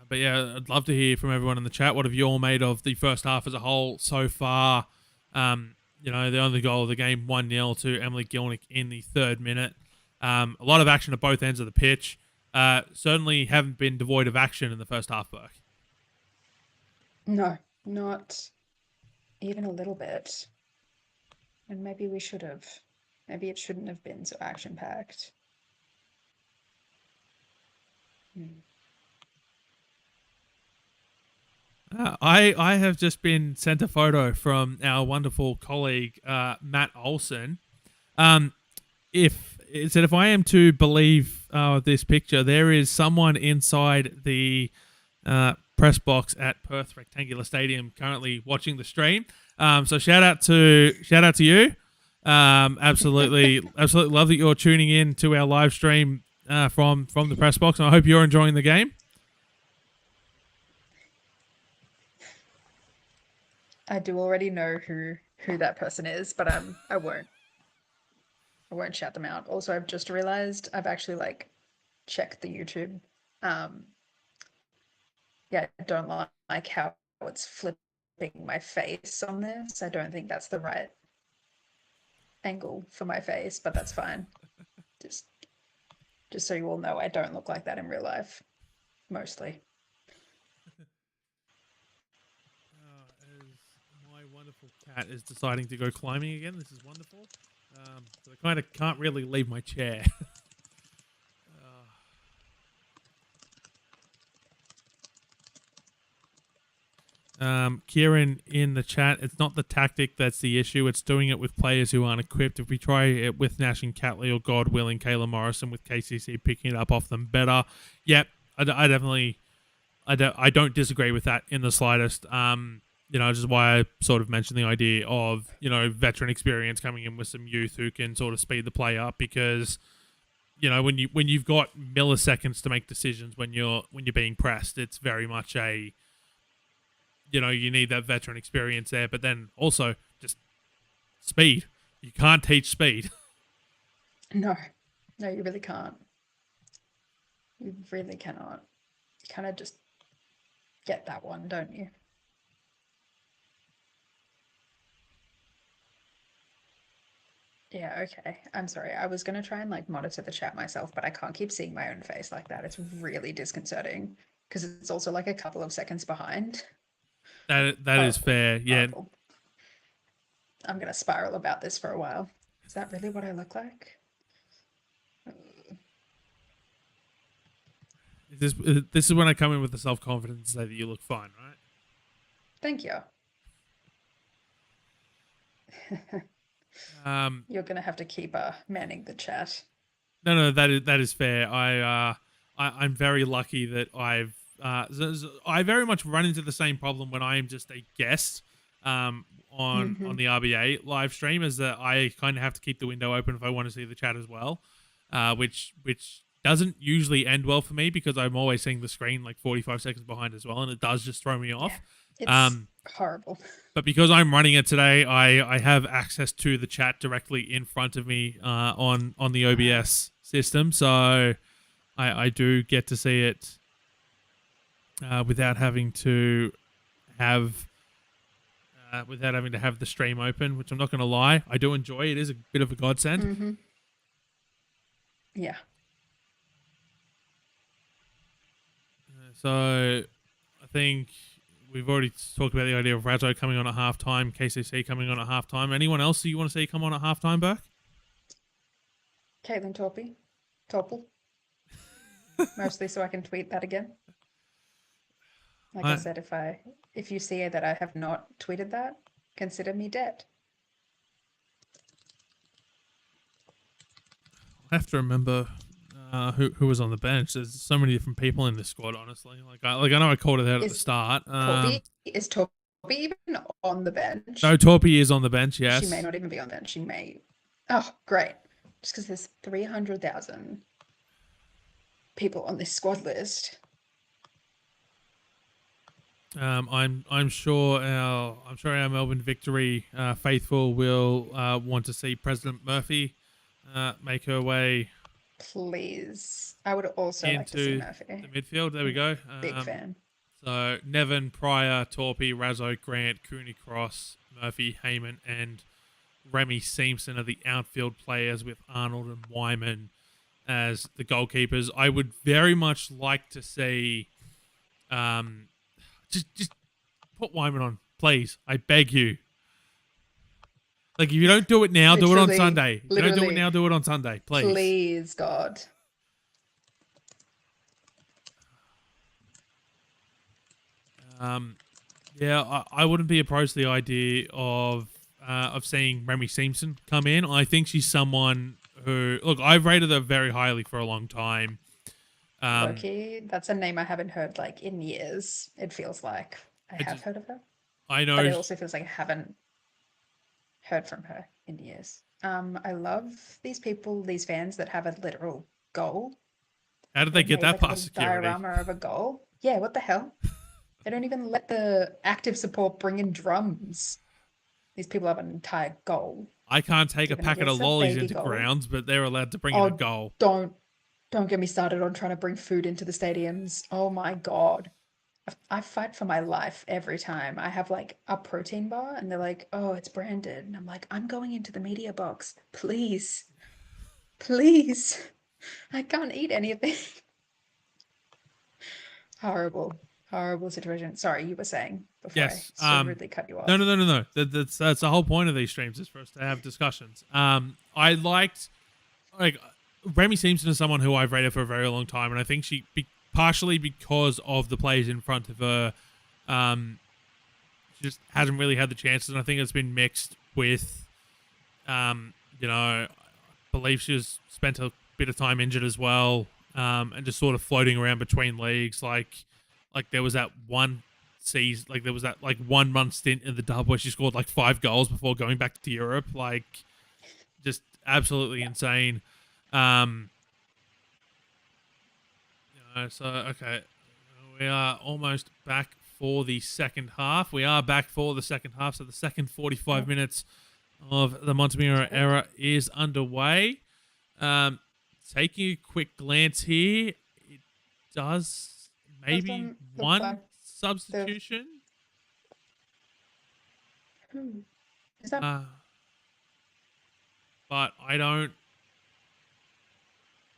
But yeah, I'd love to hear from everyone in the chat. What have you all made of the first half as a whole so far? The only goal of the game, 1-0 to Emily Gilnick in the 3rd minute. A lot of action at both ends of the pitch. Certainly haven't been devoid of action in the first half, Burke. No, not even a little bit. And maybe we should have. Maybe it shouldn't have been so action-packed. I have just been sent a photo from our wonderful colleague Matt Olson. If I am to believe this picture, there is someone inside the press box at Perth Rectangular Stadium currently watching the stream. So shout out to you. Absolutely love that you're tuning in to our live stream from the press box, and I hope you're enjoying the game. I do already know who that person is, but I won't shout them out. Also, I've just realized I've actually checked the YouTube. Yeah, I don't like how it's flipping my face on this. I don't think that's the right angle for my face, but that's fine. Just so you all know, I don't look like that in real life, mostly. My wonderful cat is deciding to go climbing again. This is wonderful. So I kind of can't really leave my chair. Kieran in the chat, it's not the tactic that's the issue. It's doing it with players who aren't equipped. If we try it with Nash and Catley, or God willing, Kayla Morrison with KCC picking it up off them better. Yep, I definitely, I don't disagree with that in the slightest. Which is why I sort of mentioned the idea of, veteran experience coming in with some youth who can sort of speed the play up, because, when you've got milliseconds to make decisions when you're being pressed, it's very much a, you need that veteran experience there, but then also just speed. You can't teach speed. No, you really can't. You really cannot. You kind of just get that one, don't you? Yeah, okay. I'm sorry. I was going to try and monitor the chat myself, but I can't keep seeing my own face like that. It's really disconcerting because it's also a couple of seconds behind. That is fair. Yeah. Horrible. I'm going to spiral about this for a while. Is that really what I look like? This is when I come in with the self-confidence and say that you look fine, right? Thank you. You're going to have to keep manning the chat. No, that is fair. I'm very lucky that I very much run into the same problem when I am just a guest on the RBA live stream, is that I kind of have to keep the window open if I want to see the chat as well, which doesn't usually end well for me because I'm always seeing the screen 45 seconds behind as well, and it does just throw me off. Yeah, it's horrible. But because I'm running it today, I have access to the chat directly in front of me on the OBS system, so I do get to see it without having to have the stream open, which I'm not going to lie, I do enjoy. It is a bit of a godsend. Mm-hmm. Yeah. So I think we've already talked about the idea of Razzo coming on at halftime, KCC coming on at halftime. Anyone else who you want to see come on at halftime, Burke? Caitlin Topple. Mostly so I can tweet that again. I said, if you see that I have not tweeted that, consider me dead. I have to remember who was on the bench. There's so many different people in this squad. Honestly, I know I called it out at the start. Is Torpy even on the bench? No, Torpy is on the bench. Yes, she may not even be on the bench. She may. Oh, great! Just because there's 300,000 people on this squad list. I'm sure our Melbourne Victory faithful will want to see President Murphy make her way. Please, I would also like to see into Murphy. the midfield. There we go. Big fan. So Nevin, Pryor, Torpy, Razzo, Grant, Cooney Cross, Murphy, Heyman, and Remy Simpson are the outfield players with Arnold and Wyman as the goalkeepers. I would very much like to see just put Wyman on, please. I beg you. Like, if you don't do it now, do it on Sunday. If you don't do it now, do it on Sunday, please. Please, God. Yeah, I wouldn't be opposed to the idea of seeing Remy Simpson come in. I think she's someone who, look, I've rated her very highly for a long time. Okay, that's a name I haven't heard like in years. It feels like I have heard of her. I know, but it also feels like I haven't heard from her in years. I love these people, these fans that have a literal goal. How did they get that past security? Diorama of a goal. Yeah, what the hell? They don't even let the active support bring in drums. These people have an entire goal. I can't take a packet of lollies into grounds, but they're allowed to bring in a goal. Don't get me started on trying to bring food into the stadiums. Oh my God. I fight for my life every time. I have like a protein bar and they're like, oh, it's branded. And I'm like, I'm going into the media box. Please. Please. I can't eat anything. Horrible situation. Sorry, you were saying before I so rudely cut you off. No. That's the whole point of these streams, is for us to have discussions. I liked, Remy Simpson is someone who I've rated for a very long time, and I think partially because of the players in front of her, she just hasn't really had the chances, and I think it's been mixed with, I believe she's spent a bit of time injured as well, and just sort of floating around between leagues. Like there was that one season, like there was that 1 month stint in the dub where she scored like 5 goals before going back to Europe. Like, just absolutely insane. So, okay, we are almost back for the second half. So the second 45 minutes of the Montemiro era is underway. Taking a quick glance here, it does maybe one substitution. Is that? But I don't.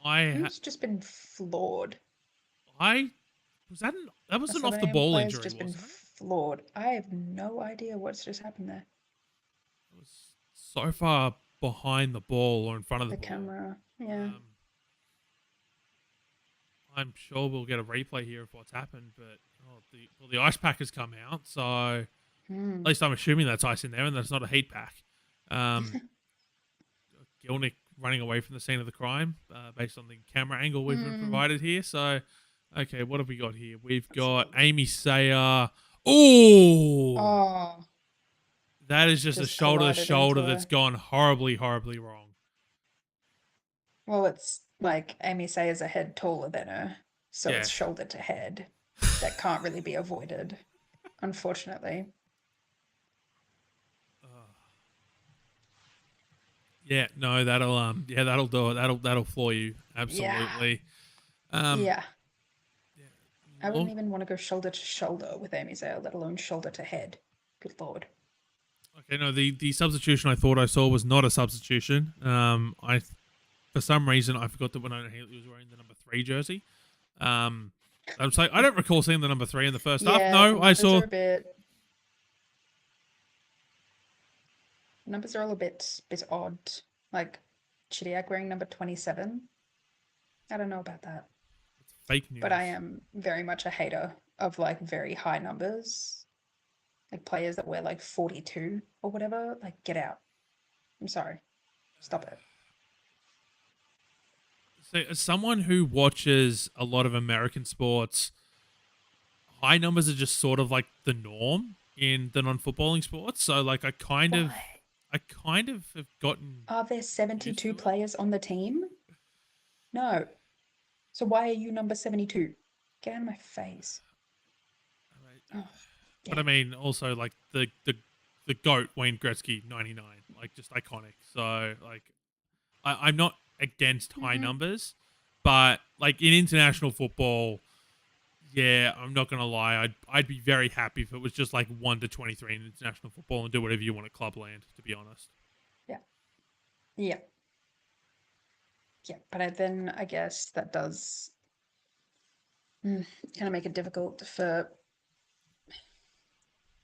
Who's just been floored? That wasn't off the ball injury, just been floored. I have no idea what's just happened there. It was so far behind the ball or in front of the camera. Yeah. I'm sure we'll get a replay here of what's happened, but the ice pack has come out, so at least I'm assuming that's ice in there and that's not a heat pack. Gilnick running away from the scene of the crime based on the camera angle we've been provided here. So, okay, what have we got here? We've got Amy Sayer. Oh! That is just a shoulder-to-shoulder that's gone horribly, horribly wrong. Well, it's like Amy Sayer's a head taller than her, so it's shoulder to head. That can't really be avoided, unfortunately. Yeah, no, that'll do it. That'll floor you, absolutely. Yeah. I wouldn't even want to go shoulder to shoulder with Amy Sayer, let alone shoulder to head. Good Lord. Okay, no, the substitution I thought I saw was not a substitution. For some reason I forgot that Winona Healy was wearing the number 3 jersey. I'm saying I don't recall seeing the number 3 in the first half. No, I saw. Numbers are all a bit odd. Like Chidiac wearing number 27. I don't know about that. It's fake news. But I am very much a hater of like very high numbers. like players that wear like 42 or whatever. Like, get out. I'm sorry. Stop it. So, as someone who watches a lot of American sports, high numbers are just sort of like the norm in the non-footballing sports. So, like, Why? I kind of have gotten Are there used 72 to it. players on the team? No. So why are you number 72? Get out of my face. Oh, But I damn. mean, also like the goat Wayne Gretzky 99, like just iconic. So like, I'm not against high Mm, numbers, but like in international football, yeah, I'm not gonna lie. I'd be very happy if it was just like 1 to 23 in international football and do whatever you want at clubland. To be honest. yeah. Yeah. Yeah. But then I guess that does kind of make it difficult for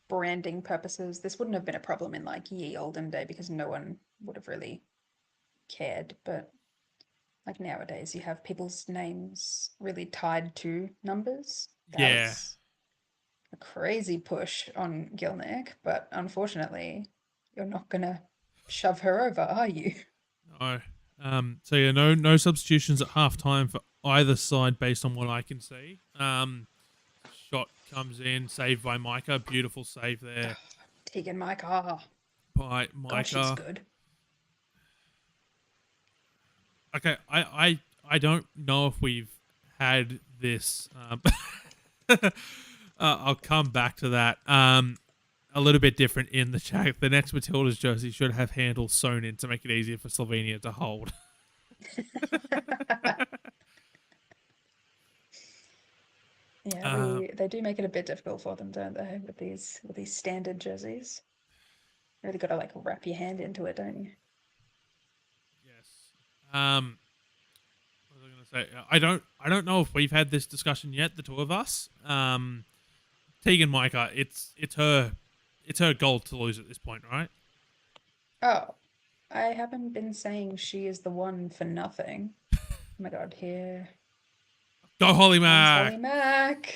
branding purposes. This wouldn't have been a problem in like ye olden day because no one would have really cared. But like nowadays, you have people's names really tied to numbers. That Yeah. is a crazy push on Gilnick, but unfortunately, you're not gonna shove her over, are you? No. So yeah, no substitutions at halftime for either side based on what I can see. Shot comes in, saved by Micah. Beautiful save there Tegan Micah. by God, she's Micah. good. Okay, I don't know if we've had this. I'll come back to that. A little bit different in the chat. The next Matildas jersey should have handles sewn in to make it easier for Slovenia to hold. Yeah, uh, they do make it a bit difficult for them, don't they, with these standard jerseys? Really got to like wrap your hand into it, don't you? yes. What was I going to say? I don't know if we've had this discussion yet. The two of us. Tegan Micah. It's her goal to lose at this point, right? Oh, I haven't been saying she is the one for nothing. Oh my God, here Go Holly comes Mac. Holly Mac.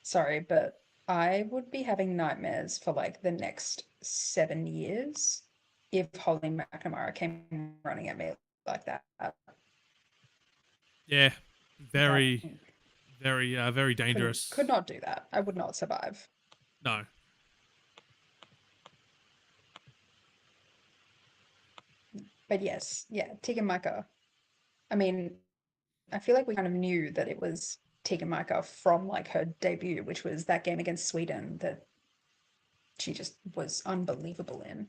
Sorry, but I would be having nightmares for like the next 7 years if Holly McNamara came running at me like that. Yeah, That very could dangerous. not do that. I would not survive. No. But yes, yeah, Tegan Micah. I mean, I feel like we kind of knew that it was Tegan Micah from like her debut, which was that game against Sweden that she just was unbelievable in.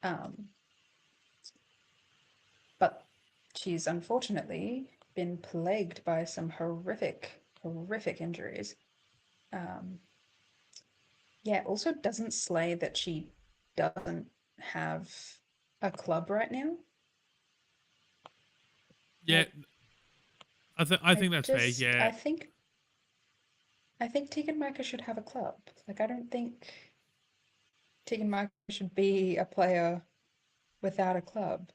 Um, but she's unfortunately been plagued by some horrific injuries. Um, yeah, also doesn't slay that she doesn't have a club right now. Yeah, Like, I think that's fair. Yeah, I think Tegan Micah should have a club. Like, I don't think Tegan Micah should be a player without a club.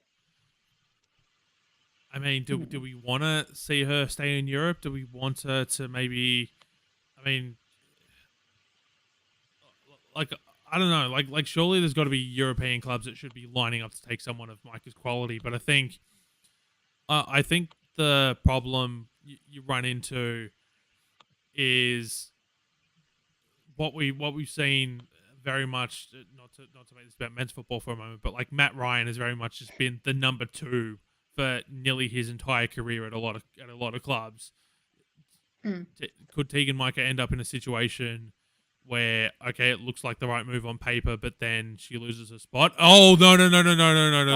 I mean, do Hmm. we want to see her stay in Europe? Do we want her to maybe? I mean, like I don't know. Like surely there's got to be European clubs that should be lining up to take someone of Micah's quality. But I think the problem you run into is what we've seen very much. Not to make this about men's football for a moment, but like Matt Ryan has very much just been the number two for nearly his entire career at a lot of clubs. Hmm. Could Tegan Micah end up in a situation where okay, it looks like the right move on paper, but then she loses her spot? Oh no!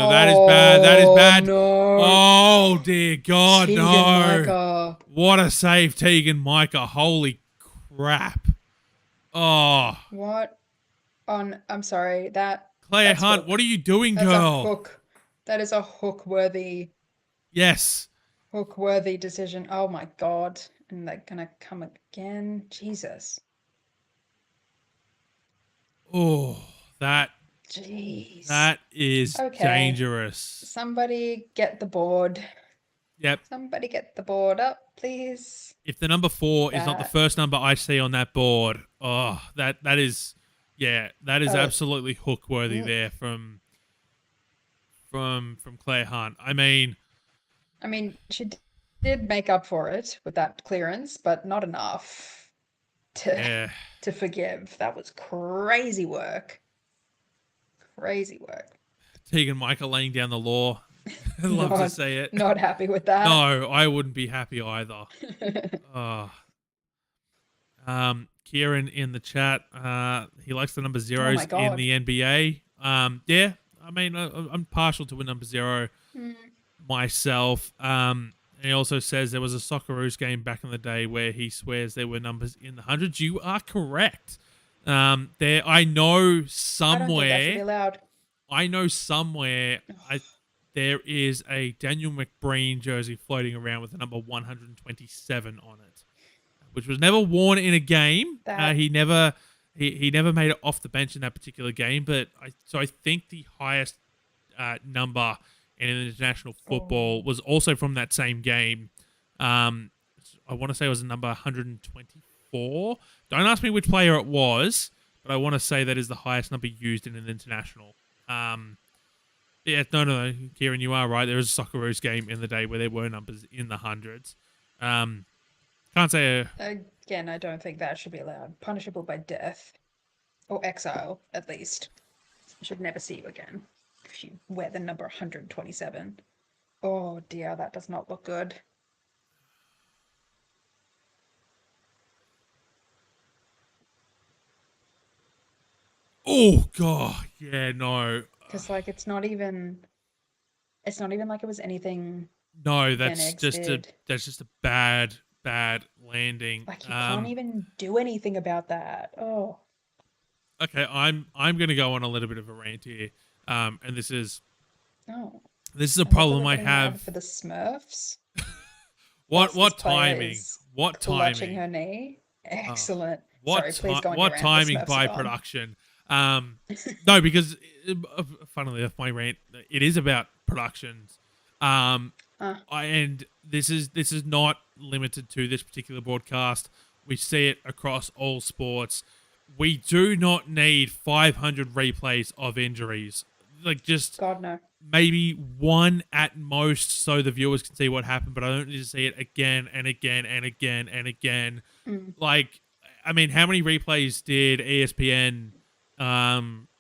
That is bad. That is Oh bad. no. Oh dear God, Tegan no! Micah. What a save, Tegan Micah! Holy crap! Oh, What on I'm sorry, Claire that's Hunt, what are hook. you doing, That's a girl? hook. That is a Yes. hook worthy decision. Oh my God. And they're gonna come again. Jesus. Oh, that Jeez. that is Okay. dangerous. Somebody get the board. Yep. Somebody get the board up, please. If the number 4 is not the That. first number I see on that board, that is, yeah, that is Oh, absolutely hook worthy mm. there from Claire Hunt. I mean, She did make up for it with that clearance, but not enough to yeah, to forgive. That was crazy work. Crazy work. Tegan Michael laying down the law. I'd love to Not see it. not happy with that. No, I wouldn't be happy either. Oh. Kieran in the chat, he likes the number Oh zeros my in God. the NBA. Yeah, I'm partial to a number 0 Mm. myself. And he also says there was a Socceroos game back in the day where he swears there were numbers in the hundreds. You are correct. I know I don't think that should be somewhere. allowed. I know somewhere. There is a Daniel McBreen jersey floating around with the number 127 on it, which was never worn in a game. That He never made it off the bench in that particular game. But I think the highest number in international football was also from that same game. I want to say it was number 124. Don't ask me which player it was, but I want to say that is the highest number used in an international. Yeah, no, Kieran, you are right. There is a Socceroos game in the day where there were numbers in the hundreds. Can't say again, I don't think that should be allowed. Punishable by death or exile, at least. I should never see you again if you wear the number 127. Oh dear, that does not look good. Oh god, yeah, no, Because like it's not even like it was anything no. Venex did. That's just a bad landing. Like you can't even do anything about that. Oh. Okay, I'm gonna go on a little bit of a rant here. And this is No. a problem I Getting mad have. for the Smurfs. What Player timing? is What clutching timing? her knee. Excellent. What Sorry, please go on your what rant. timing The Smurfs by are gone. production? No, because funnily enough, my rant it is about productions. And this is not limited to this particular broadcast. We see it across all sports. We do not need 500 replays of injuries. Like just God no. maybe one at most, so the viewers can see what happened. But I don't need to see it again and again and again and again. Like, I mean, how many replays did ESPN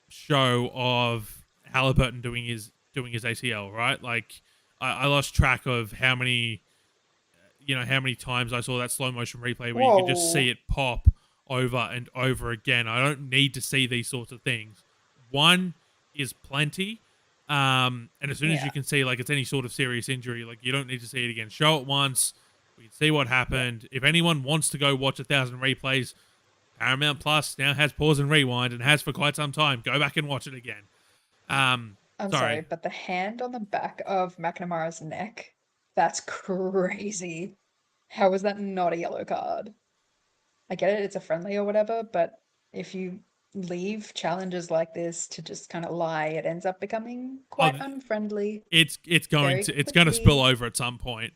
show of Halliburton doing his ACL? Right, like I lost track of how many times I saw that slow motion replay where you could just see it pop over and over again. I don't need to see these sorts of things. One is plenty. And as soon as you can see, like, it's any sort of serious injury, like, you don't need to see it again. Show it once. We can see what happened. If anyone wants to go watch 1,000 replays, Paramount Plus now has pause and rewind and has for quite some time. Go back and watch it again. I'm sorry, but the hand on the back of McNamara's neck, that's crazy. How was that not a yellow card? I get it, it's a friendly or whatever, but if you leave challenges like this to just kind of lie, it ends up becoming quite unfriendly. It's going to spill over at some point.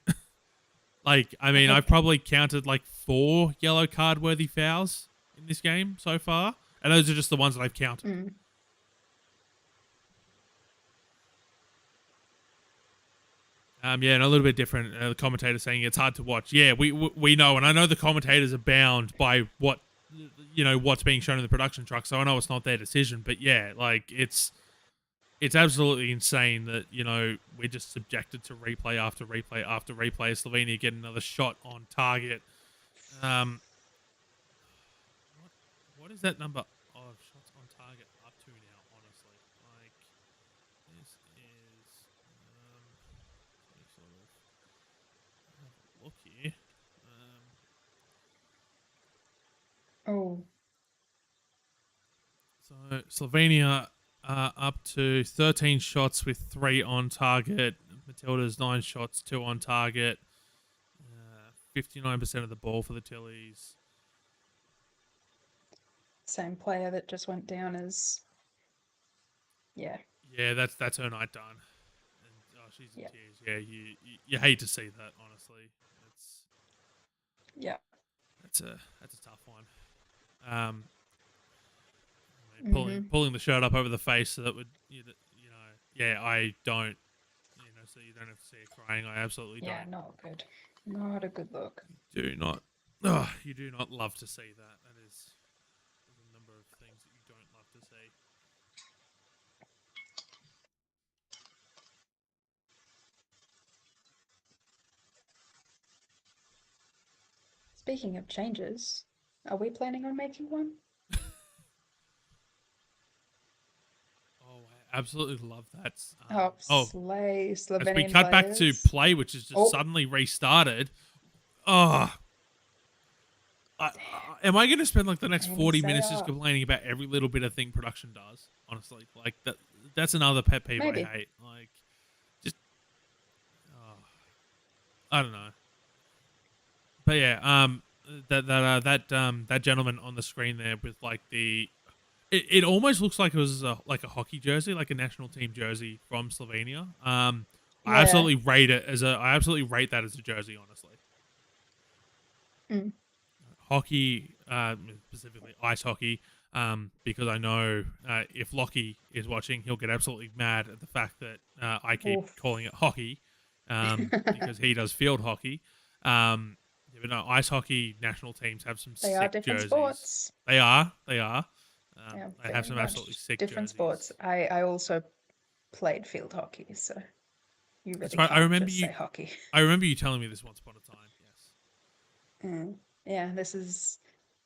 Like, I mean, I've probably counted like 4 yellow card worthy fouls in this game so far, and those are just the ones that I've counted. Yeah, and a little bit different. The commentator saying it's hard to watch. Yeah, we know, and I know the commentators are bound by what's being shown in the production truck. So I know it's not their decision, but yeah, like it's absolutely insane that we're just subjected to replay after replay after replay. Slovenia get another shot on target. What is that number of shots on target up to now? Honestly, like this is. Let me sort of have a look here. So Slovenia up to 13 shots with 3 on target. Matildas 9 shots, 2 on target. 59% of the ball for the Tillies. Same player that just went down as. Yeah. Yeah, that's her night done. And she's in tears. Yeah, you hate to see that. Honestly, that's a tough one. Pulling the shirt up over the face so that would I don't so you don't have to see her crying. I absolutely don't. Yeah, not good. Not a good look. Do not. Oh, you do not love to see that. There's a number of things that you don't love to see. Speaking of changes, are we planning on making one? Oh, I absolutely love that. Slay Slovenian as we cut back to play, which has just suddenly restarted. Oh, am I going to spend like the next 40 minutes just complaining about every little bit of thing production does? Honestly, like that's another pet peeve I hate. Like, just I don't know. But yeah, that gentleman on the screen there with like it almost looks like it was like a hockey jersey, like a national team jersey from Slovenia. I absolutely rate it I absolutely rate that as a jersey, honestly. Hockey, specifically ice hockey, because I know if Lockie is watching, he'll get absolutely mad at the fact that I keep calling it hockey, because he does field hockey. But no, ice hockey national teams have some sick jerseys. Sports. They are. They have some absolutely sick different jerseys. Sports. I also played field hockey, so you really right. can't say hockey. I remember you telling me this once upon a time. Yes. Yeah, this is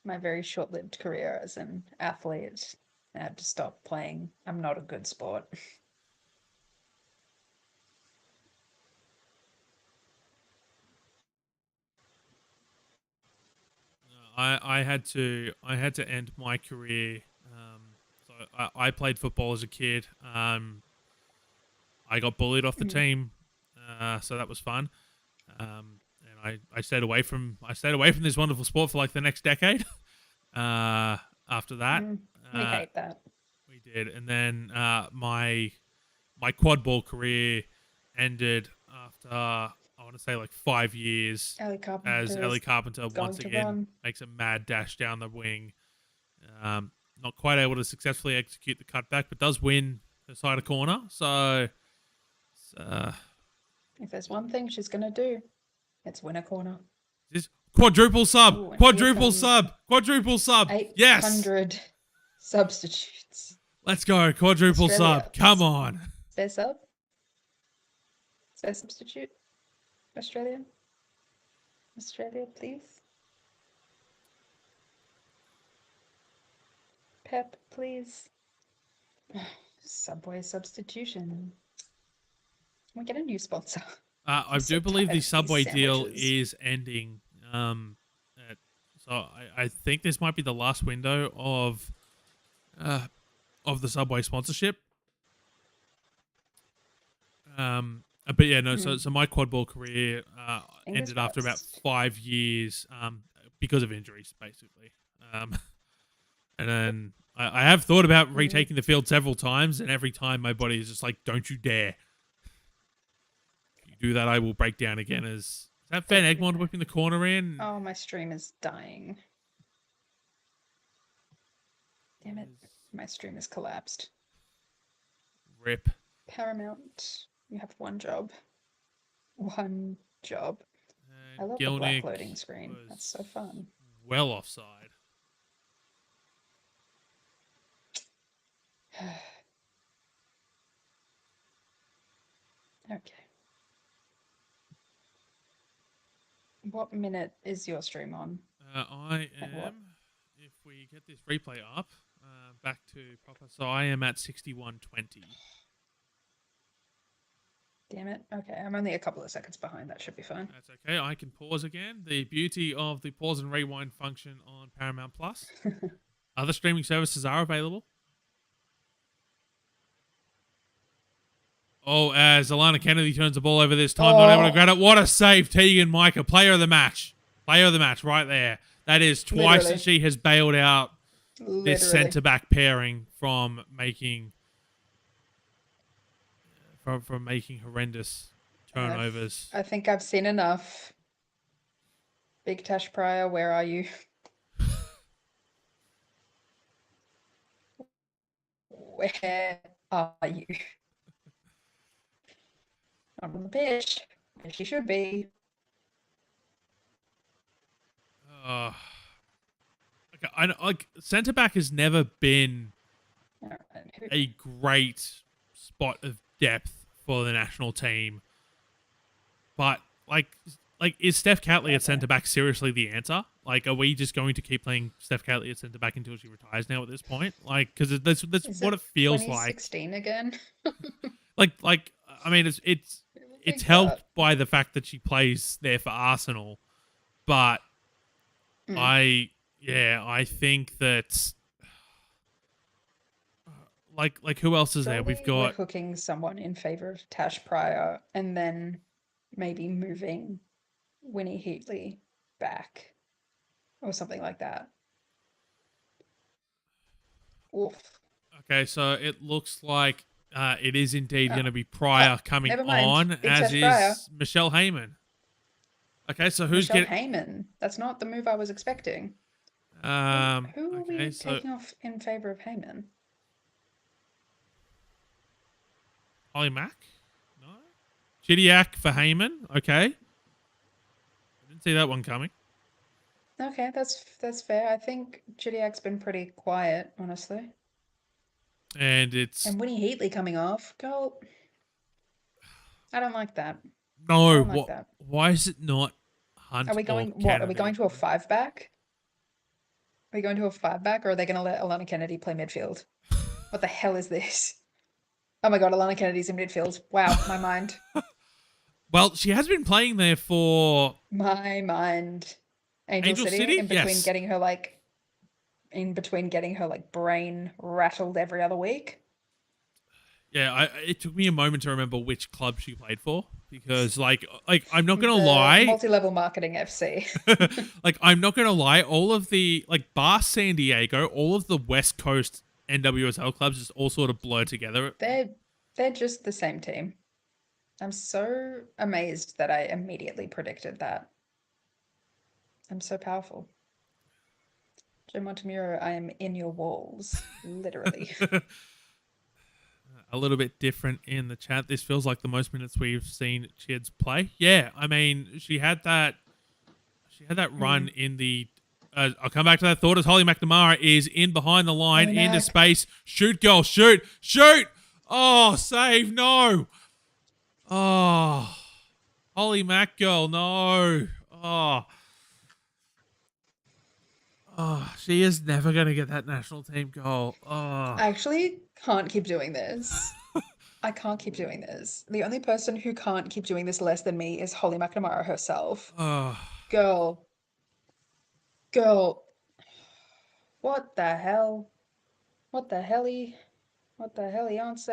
my very short-lived career as an athlete. I had to stop playing. I'm not a good sport. I had to end my career. So I played football as a kid. I got bullied off the team, so that was fun. And I stayed away from this wonderful sport for like the next decade. After that, we hate that. We did, and then my quad ball career ended after. I want to say like 5 years as Ellie Carpenter once again makes a mad dash down the wing. Not quite able to successfully execute the cutback, but does win the side of corner. So, if there's one thing she's going to do, it's win a corner. This quadruple sub, quadruple sub. 800 yes. Substitutes. Let's go, quadruple sub. Come on. Spare sub? Spare substitute? Australia, please. Pep, please. Subway substitution. Can we get a new sponsor? I do believe the Subway deal is ending. So I think this might be the last window of the Subway sponsorship. But yeah, no. So my quad ball career ended after about 5 years because of injuries, basically. And then I have thought about retaking the field several times, and every time my body is just like, "Don't you dare! If you do that, I will break down again." Is that Van Egmond whipping the corner in? Oh, my stream is dying. Damn it! My stream has collapsed. Rip. Paramount. You have one job. One job. I love Gilnick the black loading screen. That's so fun. Well offside. Okay. What minute is your stream on? I am, if we get this replay up, back to proper, so I am at 61:20. Damn it. Okay, I'm only a couple of seconds behind. That should be fine. That's okay. I can pause again. The beauty of the pause and rewind function on Paramount Plus. Other streaming services are available. Oh, as Alana Kennedy turns the ball over this time, not able to grab it. What a save, Tegan Micah. Player of the match. Player of the match right there. That is twice that she has bailed out this centre-back pairing from making from making horrendous turnovers. I think I've seen enough. Big Tash Pryor, where are you? Where are you? Not on the pitch. Where she should be. Uh, okay, like centre back has never been a great spot of depth for the national team, but like is Steph Catley at centre back seriously the answer? Like, are we just going to keep playing Steph Catley at centre back until she retires now at this point? Like, because that's what it feels like. 2016 again. Like I mean, it's helped by the fact that she plays there for Arsenal, but I think that like who else is there? We've got we're hooking someone in favor of Tash Pryor and then maybe moving Winnie Heatley back or something like that. Oof. Okay, so it looks like it is indeed going to be Pryor coming on, Big as Tash is Pryor. Michelle Heyman. Okay, so who's Michelle getting Heyman? That's not the move I was expecting. Who are we taking off in favor of Heyman? Holly Mack? No. Chidiac for Heyman. Okay. I didn't see that one coming. Okay, that's fair. I think Chidiac's been pretty quiet, honestly. And Winnie Heatley coming off. Girl, I don't like that. No, why is it not Hunt? Are we going Are we going to a 5-back? Are we going to a 5-back, or are they going to let Alana Kennedy play midfield? What the hell is this? Oh my god, Alana Kennedy's in midfield. Wow, my mind. Well, she has been playing there for my mind. Angel City? In between getting her brain rattled every other week. Yeah, it took me a moment to remember which club she played for, because like I'm not gonna lie, multi-level marketing FC. Like, I'm not gonna lie, all of the bar San Diego, all of the West Coast NWSL clubs just all sort of blur together. They're just the same team. I'm so amazed that I immediately predicted that. I'm so powerful. Joe Montemuro, I am in your walls, literally. A little bit different in the chat. This feels like the most minutes we've seen Chids play. Yeah, I mean, she had that run in the. I'll come back to that thought as Holly McNamara is in behind the line, into space. Shoot, girl, shoot! Oh, save, no! Oh, Holly Mac girl, no! Oh, she is never going to get that national team goal. Oh. I actually can't keep doing this. I can't keep doing this. The only person who can't keep doing this less than me is Holly McNamara herself. Oh. Girl. What the hell? What the helly? What the helliance?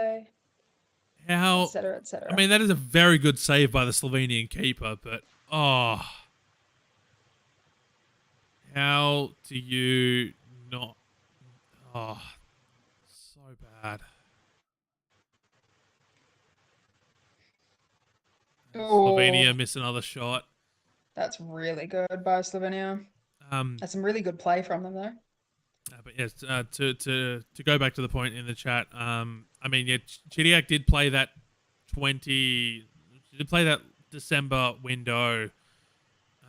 How? Etc. etc. I mean, that is a very good save by the Slovenian keeper, but how do you not? Oh, so bad. Slovenia miss another shot. That's really good by Slovenia. That's some really good play from them, though. But yes, to go back to the point in the chat, I mean, yeah, Chidiac did play that December window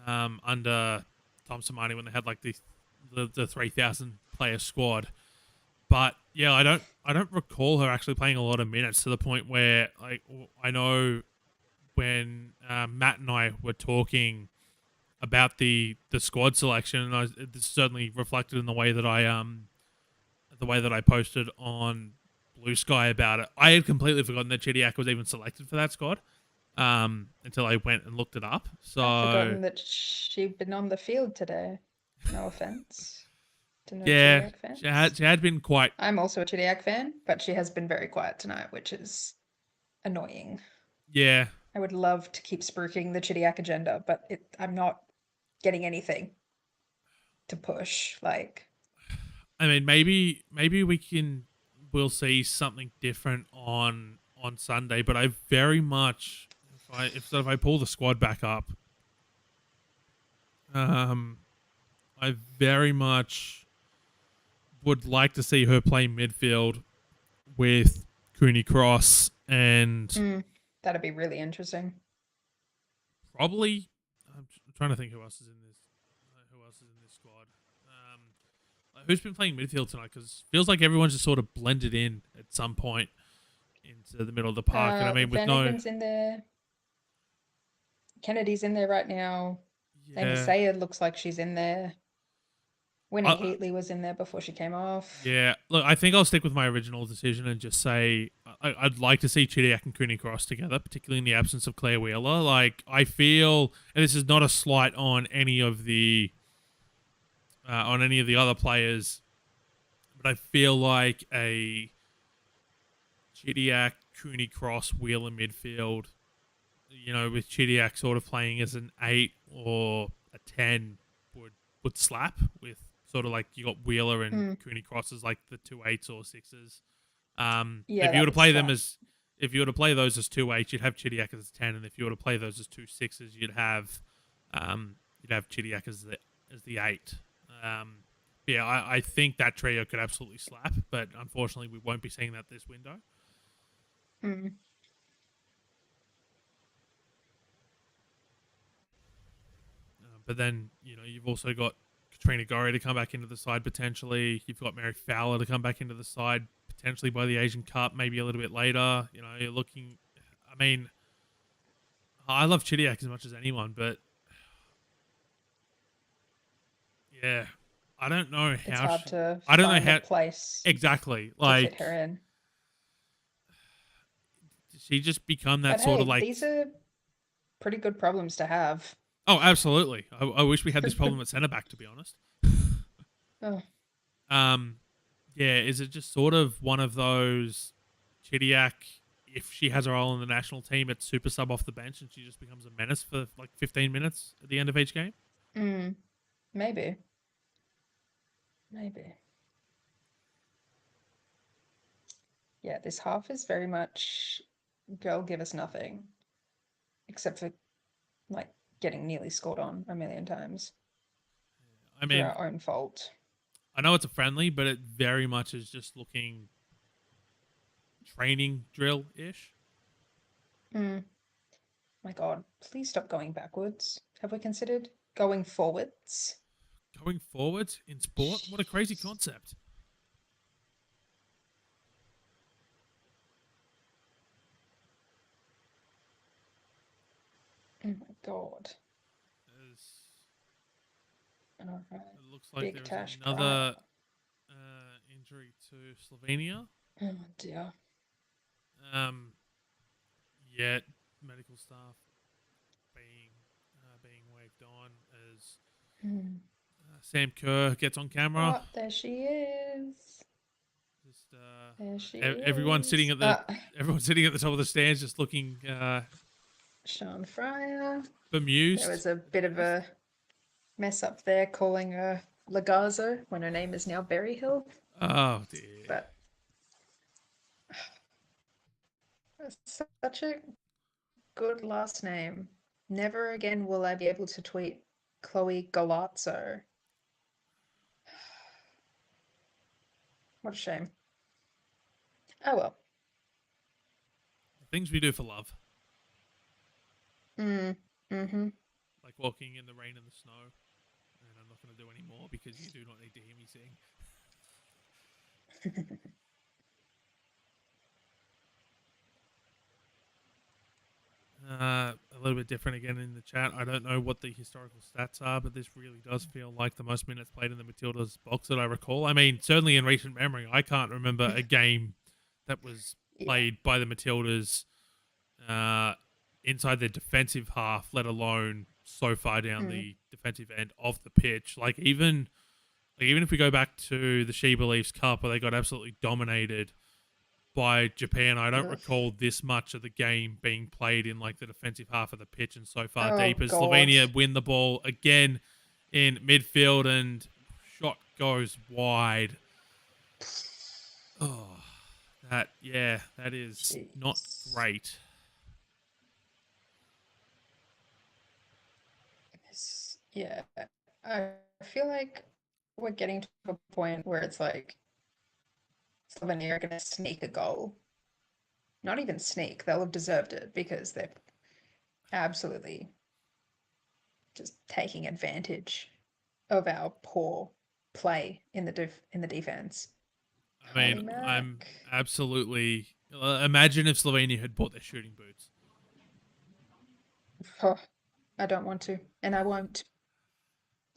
under Tom Samani when they had like the 3,000 player squad. But yeah, I don't recall her actually playing a lot of minutes, to the point where, like, I know when Matt and I were talking about the squad selection, and this certainly reflected in the way that I posted on Blue Sky about it. I had completely forgotten that Chidiac was even selected for that squad until I went and looked it up. So I've forgotten that she'd been on the field today. No offense to no yeah, Chidiac fans. she had been quite. I'm also a Chidiac fan, but she has been very quiet tonight, which is annoying. Yeah, I would love to keep spruiking the Chidiac agenda, but I'm not getting anything to push. Like, I mean, maybe we'll see something different on on Sunday, but I very much, if I pull the squad back up, I very much would like to see her play midfield with Cooney Cross and That'd be really interesting. probably. I'm trying to think who else is in this. Who else is in this squad? Who's been playing midfield tonight? Because feels like everyone's just sort of blended in at some point into the middle of the park. And I mean, with Flanagan's in there. Kennedy's in there right now. Amy yeah, Sayed looks like she's in there. Winnie Heatley was in there before she came off. Yeah, look, I think I'll stick with my original decision and just say I'd like to see Chidiac and Cooney Cross together, particularly in the absence of Claire Wheeler. Like, I feel, and this is not a slight on any of the other players, but I feel like a Chidiac, Cooney Cross, Wheeler midfield, with Chidiac sort of playing as an 8 or a 10 would slap with sort of like you got Wheeler and Cooney Cross as like the 2 8s or 6s. Yeah, if you were to play them as, if you were to play those as 2 8s, you'd have Chidiac as 10, and if you were to play those as 2 6s, you'd have Chidiac as the 8. Yeah, I think that trio could absolutely slap, but unfortunately, we won't be seeing that this window. But then, you've also got Katrina Gorry to come back into the side potentially. You've got Mary Fowler to come back into the side potentially by the Asian Cup, maybe a little bit later. You're looking. I mean, I love Chidiac as much as anyone, but yeah, I don't know how. It's hard to. I don't know find how. A place Exactly, to like fit her in. Does she just become that But sort hey, of like? These are pretty good problems to have. Oh, absolutely. I wish we had this problem at centre back, to be honest. Oh. Yeah, is it just sort of one of those Chidiac, if she has a role in the national team, it's super sub off the bench and she just becomes a menace for like 15 minutes at the end of each game? Maybe. Yeah, this half is very much girl give us nothing. Except for like getting nearly scored on a million times. I mean, through our own fault. I know it's a friendly, but it very much is just looking training drill-ish. My God, please stop going backwards. Have we considered going forwards? Going forwards in sport? What a crazy concept. Oh my God. It looks like there's another injury to Slovenia. Oh dear. Yet medical staff being waved on as Sam Kerr gets on camera. Oh, there she is. Just there she everyone's is. sitting at the everyone's sitting at the top of the stands, just looking Sean Fryer. bemused. There was a bit of a mess up there calling her Lagazo when her name is now Berryhill. Oh dear. But such a good last name. Never again will I be able to tweet Chloe Galazzo. What a shame. Oh well. Things we do for love. Mm-hmm. Like walking in the rain and the snow. And I'm not going to do any more because you do not need to hear me sing. A little bit different again in the chat. I don't know what the historical stats are, but this really does feel like the most minutes played in the Matildas box that I recall. I mean, certainly in recent memory, I can't remember a game that was played by the Matildas inside their defensive half, let alone so far down the defensive end of the pitch. Like even if we go back to the She Believes Cup where they got absolutely dominated by Japan, I don't recall this much of the game being played in like the defensive half of the pitch and so far deep as Slovenia win the ball again in midfield and shot goes wide. Oh, That is not Jeez. great. Yeah, I feel like we're getting to a point where it's like Slovenia are going to sneak a goal. Not even sneak, they'll have deserved it because they're absolutely just taking advantage of our poor play in the defense. I mean, Holy I'm Mac. absolutely. Imagine if Slovenia had bought their shooting boots. Oh, I don't want to, and I won't.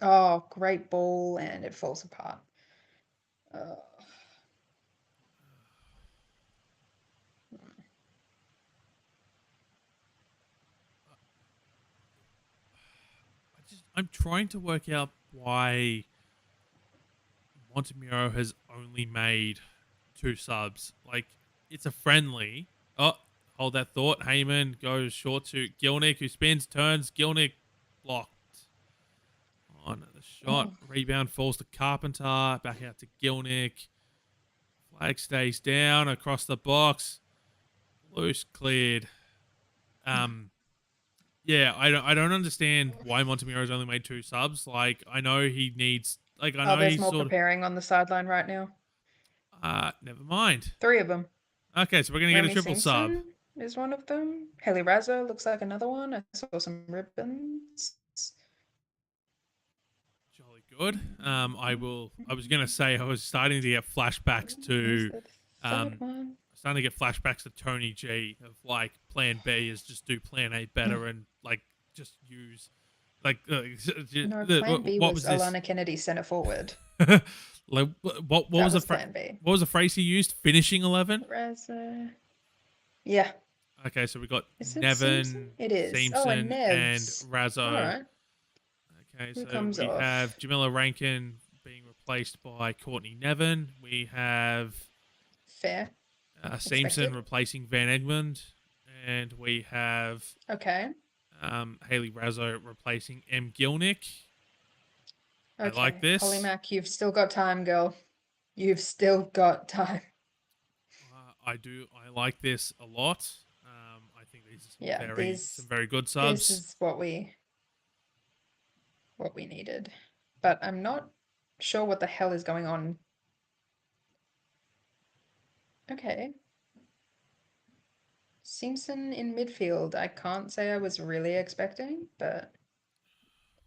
Oh, great ball, and it falls apart. Uh, I'm trying to work out why Montemiro has only made 2 subs. Like, it's a friendly. Oh, hold that thought. Heyman goes short to Gilnick, who spins, turns. Gilnick blocked on the shot. oh, Rebound falls to Carpenter. Back out to Gilnick. Flag stays down across the box. Loose cleared. Um, yeah, I don't understand why Montemiro's only made 2 subs. Like, I know he needs. Like, I oh, know there's he's more sort of. preparing on the sideline right now. Never mind. 3 of them. Okay, so we're gonna get a Remy triple sub. Simpson is one of them. Haley Razzo looks like another one. I saw some ribbons. Jolly good. I was gonna say I was starting to get flashbacks Where's to, the third um, one? starting to get flashbacks to Tony G of like Plan B is just do Plan A better and like just use like No, Plan B what was was this? Alana Kennedy center forward. Like what That was was Plan B. what was the phrase he used? Finishing 11. Razzo. Yeah. Okay, so we got Is it Simpson? Nevin, It is. Oh, and Simpson, and Nevs. All Razzo. right. Okay, Who so comes we have off? Jamila Rankin being replaced by Courtney Nevin. We have Fair. Simpson Expected. replacing Van Egmond. And we have Okay. Haley Razzo replacing M. Gilnick. I like Okay. Holly this. Mac, you've still got time, girl. You've still got time. I do. I like this a lot. I think these are Yeah, some very good this subs. is what we needed. But I'm not sure what the hell is going on. Okay. Simpson in midfield. I can't say I was really expecting, but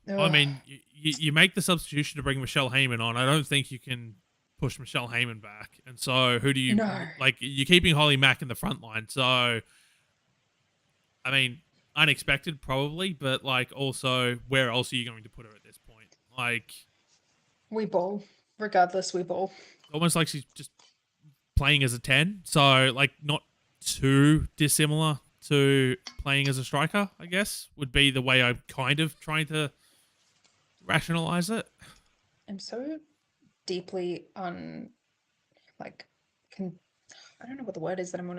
I ugh, mean, you make the substitution to bring Michelle Heyman on. I don't think you can push Michelle Heyman back. And so, who do you no. like? You're keeping Holly Mack in the front line. So, I mean, unexpected probably, but like also, where else are you going to put her at this point? Like, We ball. Regardless, we ball. almost like she's just playing as a 10. So, like, not too dissimilar to playing as a striker, I guess, would be the way I'm kind of trying to rationalize it. I'm so deeply like con I don't know what the word is that I want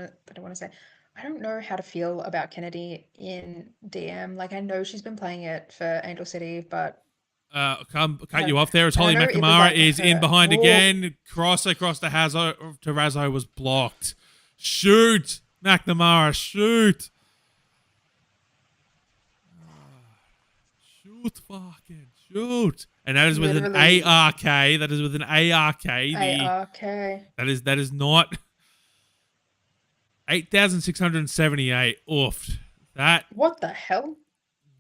to say. I don't know how to feel about Kennedy in DM. Like I know she's been playing it for Angel City, but Cut you off there as I don't Holly know if it's McNamara like is in her. behind Whoa. again. Cross across to Razzo was blocked. Shoot, McNamara, shoot. Shoot, fucking shoot. And that is with an Literally ARK. That is with an ARK. ARK. That is not 8,678. Oof. What the hell?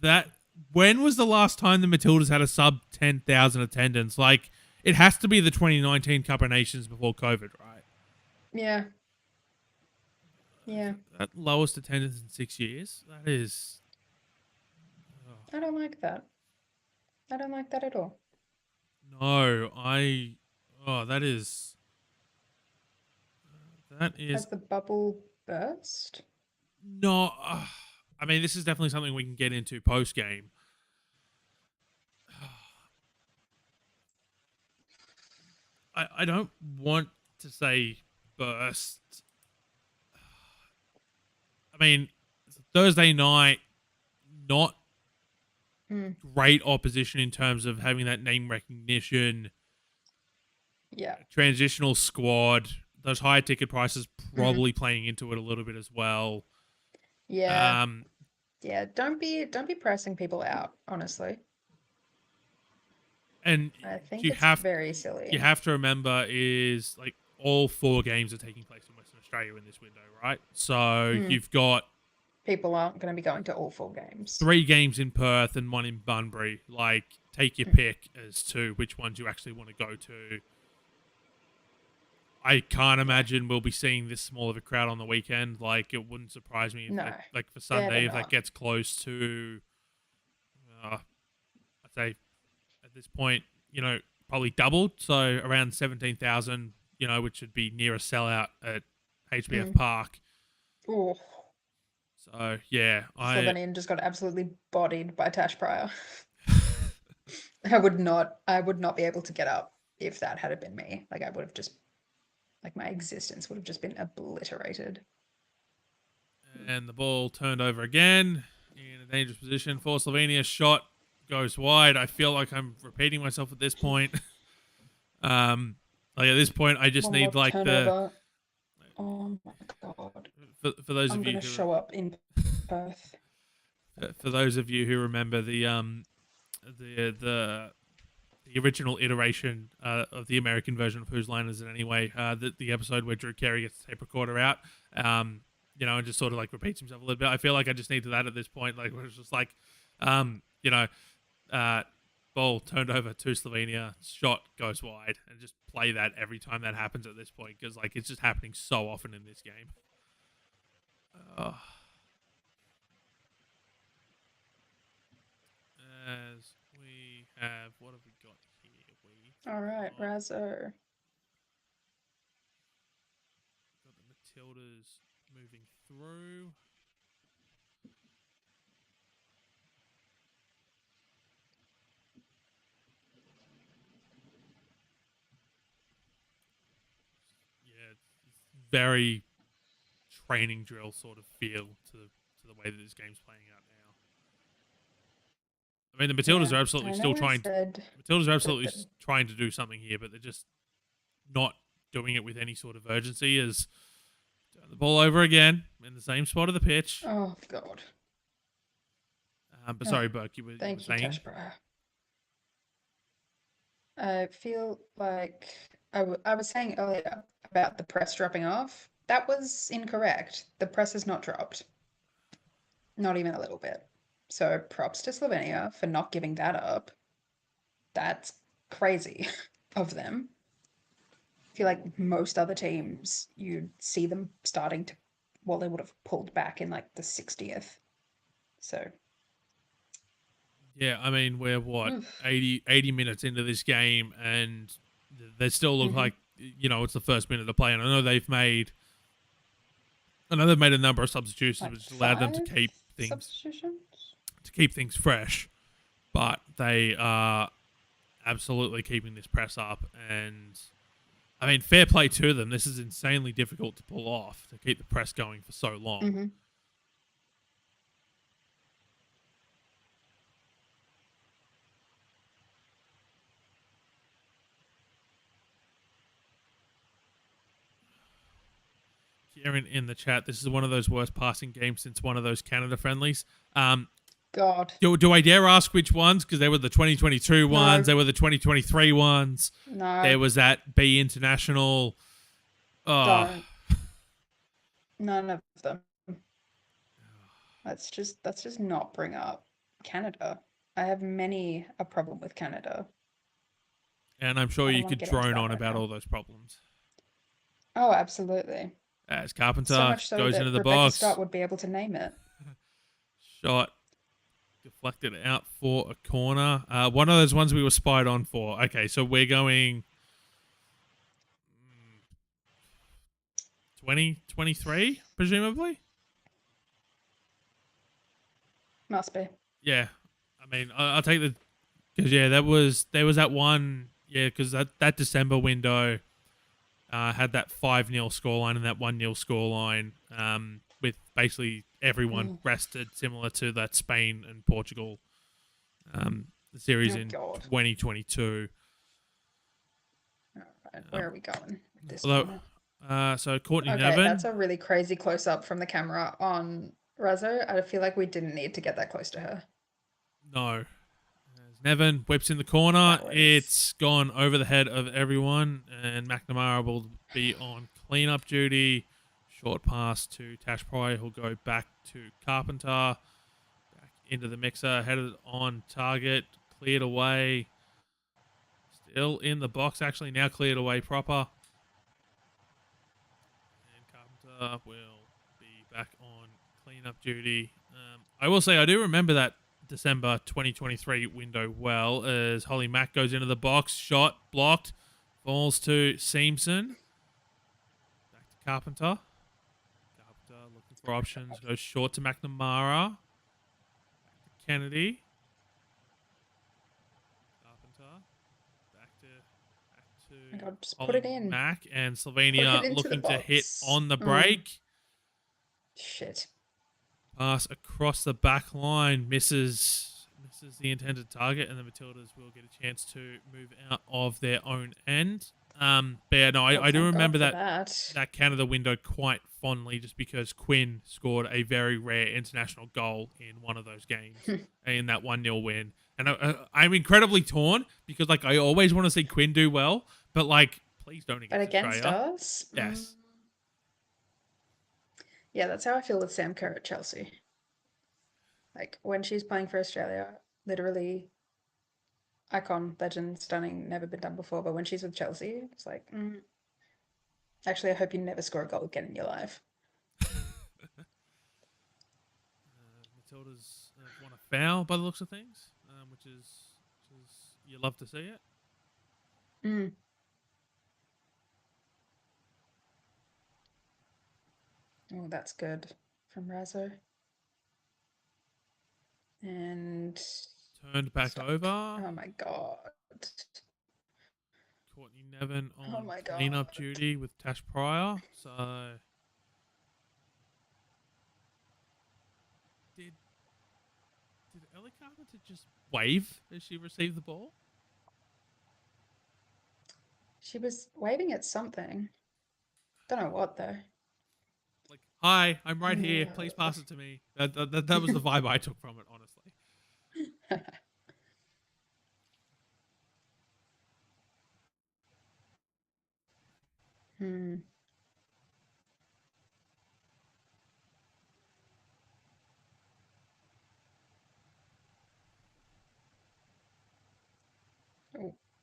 That when was the last time the Matildas had a sub 10,000 attendance? Like, it has to be the 2019 Cup of Nations before COVID, right? Yeah. Yeah. That lowest attendance in 6 years. That is. I don't like that. I don't like that at all. No, I. Oh, that is. That Has is the bubble burst? not. I mean, this is definitely something we can get into post game. I don't want to say burst. I mean, it's a Thursday night, not great opposition in terms of having that name recognition. Yeah. Transitional squad. those higher ticket prices probably playing into it a little bit as well. Yeah. Yeah, don't be pressing people out, honestly. And I think you it's very silly. have to remember is like all 4 games are taking place in Western Australia in this window, right? So you've got People aren't going to be going to all 4 games. 3 games in Perth and 1 in Bunbury. Like, take your pick as to which ones you actually want to go to. I can't imagine we'll be seeing this small of a crowd on the weekend. Like, it wouldn't surprise me if that, like for Sunday, if that gets close to, I'd say at this point, probably doubled. So around 17,000, which would be near a sellout at HBF Park. Oh. So yeah, Slovenian just got absolutely bodied by Tash Pryor. I would not be able to get up if that had been me. Like I would have just, like my existence would have just been obliterated. And the ball turned over again in a dangerous position for Slovenia. Shot goes wide. I feel like I'm repeating myself at this point. Like at this point, I just need like turnover. Oh my god! For those I'm of you gonna show up in Perth. For those of you who remember the original iteration of the American version of Whose Line Is It Anyway, the episode where Drew Carey gets the tape recorder out, and just sort of like repeats himself a little bit. I feel like I just need that at this point. Like where it's just like, ball turned over to Slovenia, shot goes wide, and just play that every time that happens at this point because like it's just happening so often in this game. As we have, what have we got here? All right, Razzo. Got the Matildas moving through. Yeah, it's very training drill sort of feel to the way that this game's playing out now. I mean, the Matildas are absolutely still trying. Matildas are absolutely trying to do something here, but they're just not doing it with any sort of urgency. As turn the ball over again in the same spot of the pitch. Oh God! But sorry, Burke, you were saying. I feel like I was saying earlier about the press dropping off. That was incorrect. The press has not dropped. Not even a little bit. So props to Slovenia for not giving that up. That's crazy of them. I feel like most other teams, you'd see them starting to, well, they would have pulled back in like the 60th. So. Yeah, I mean, we're what, 80 minutes into this game and they still look like, it's the first minute of play. And I know they've made a number of substitutions, like which allowed them to keep things fresh, but they are absolutely keeping this press up. And I mean, fair play to them. This is insanely difficult to pull off, to keep the press going for so long. Kieran in the chat, this is one of those worst passing games since one of those Canada friendlies. God. Do I dare ask which ones? Because they were the 2022 ones. They were the 2023 ones. No. There was that B International. Don't. None of them. Let's just not bring up Canada. I have many a problem with Canada. And I'm sure you could drone on about all those problems. Oh, absolutely. As Carpenter so much so goes that into the Rebecca box. Scott would be able to name it. Shot deflected out for a corner. One of those ones we were spied on for. Okay, so we're going 2023, presumably? Must be. Yeah. I mean, I'll take the... Because, yeah, there was that one... Yeah, because that December window... had that 5-0 scoreline and that 1-0 scoreline with basically everyone rested, similar to that Spain and Portugal the series in 2022. All right, where are we going with this? Although, So Courtney Okay, Nevin. that's a really crazy close up from the camera on Razzo. I feel like we didn't need to get that close to her. No. As Nevin whips in the corner. That was It's gone over the head of everyone, and McNamara will be on cleanup duty. Short pass to Tash Pryor, who'll go back to Carpenter. Back into the mixer, headed on target, cleared away. Still in the box, actually, now cleared away proper. And Carpenter will be back on cleanup duty. I will say, I do remember that December 2023 window well, as Holly Mack goes into the box, shot, blocked, falls to Seamson. Back to Carpenter. Carpenter looking for options, goes short to McNamara. Back to Kennedy. Carpenter. Back Oh my to God, just put Holly it in. Mack, and Put Slovenia it into the looking to hit box. on the break. Shit. Pass across the back line, misses the intended target, and the Matildas will get a chance to move out of their own end. But yeah, no, I do Thank remember God for that Canada window quite fondly, just because Quinn scored a very rare international goal in one of those games in that 1-0 win. And I'm incredibly torn because, like, I always want to see Quinn do well, but, like, please don't But against against Australia. us? Yes. Yeah, that's how I feel with Sam Kerr at Chelsea. Like, when she's playing for Australia, literally icon, legend, stunning, never been done before. But when she's with Chelsea, it's like, actually, I hope you never score a goal again in your life. Matildas want a foul by the looks of things, which is you love to see it. Oh, that's good from Razzo. And Turned back over. Oh my God. Courtney Nevin on my cleanup God. duty with Tash Pryor. So did Ellie Carpenter just wave as she received the ball? She was waving at something. Don't know what though. Like, hi, I'm right here. Please pass it to me. That was the vibe I took from it, honestly. Oh.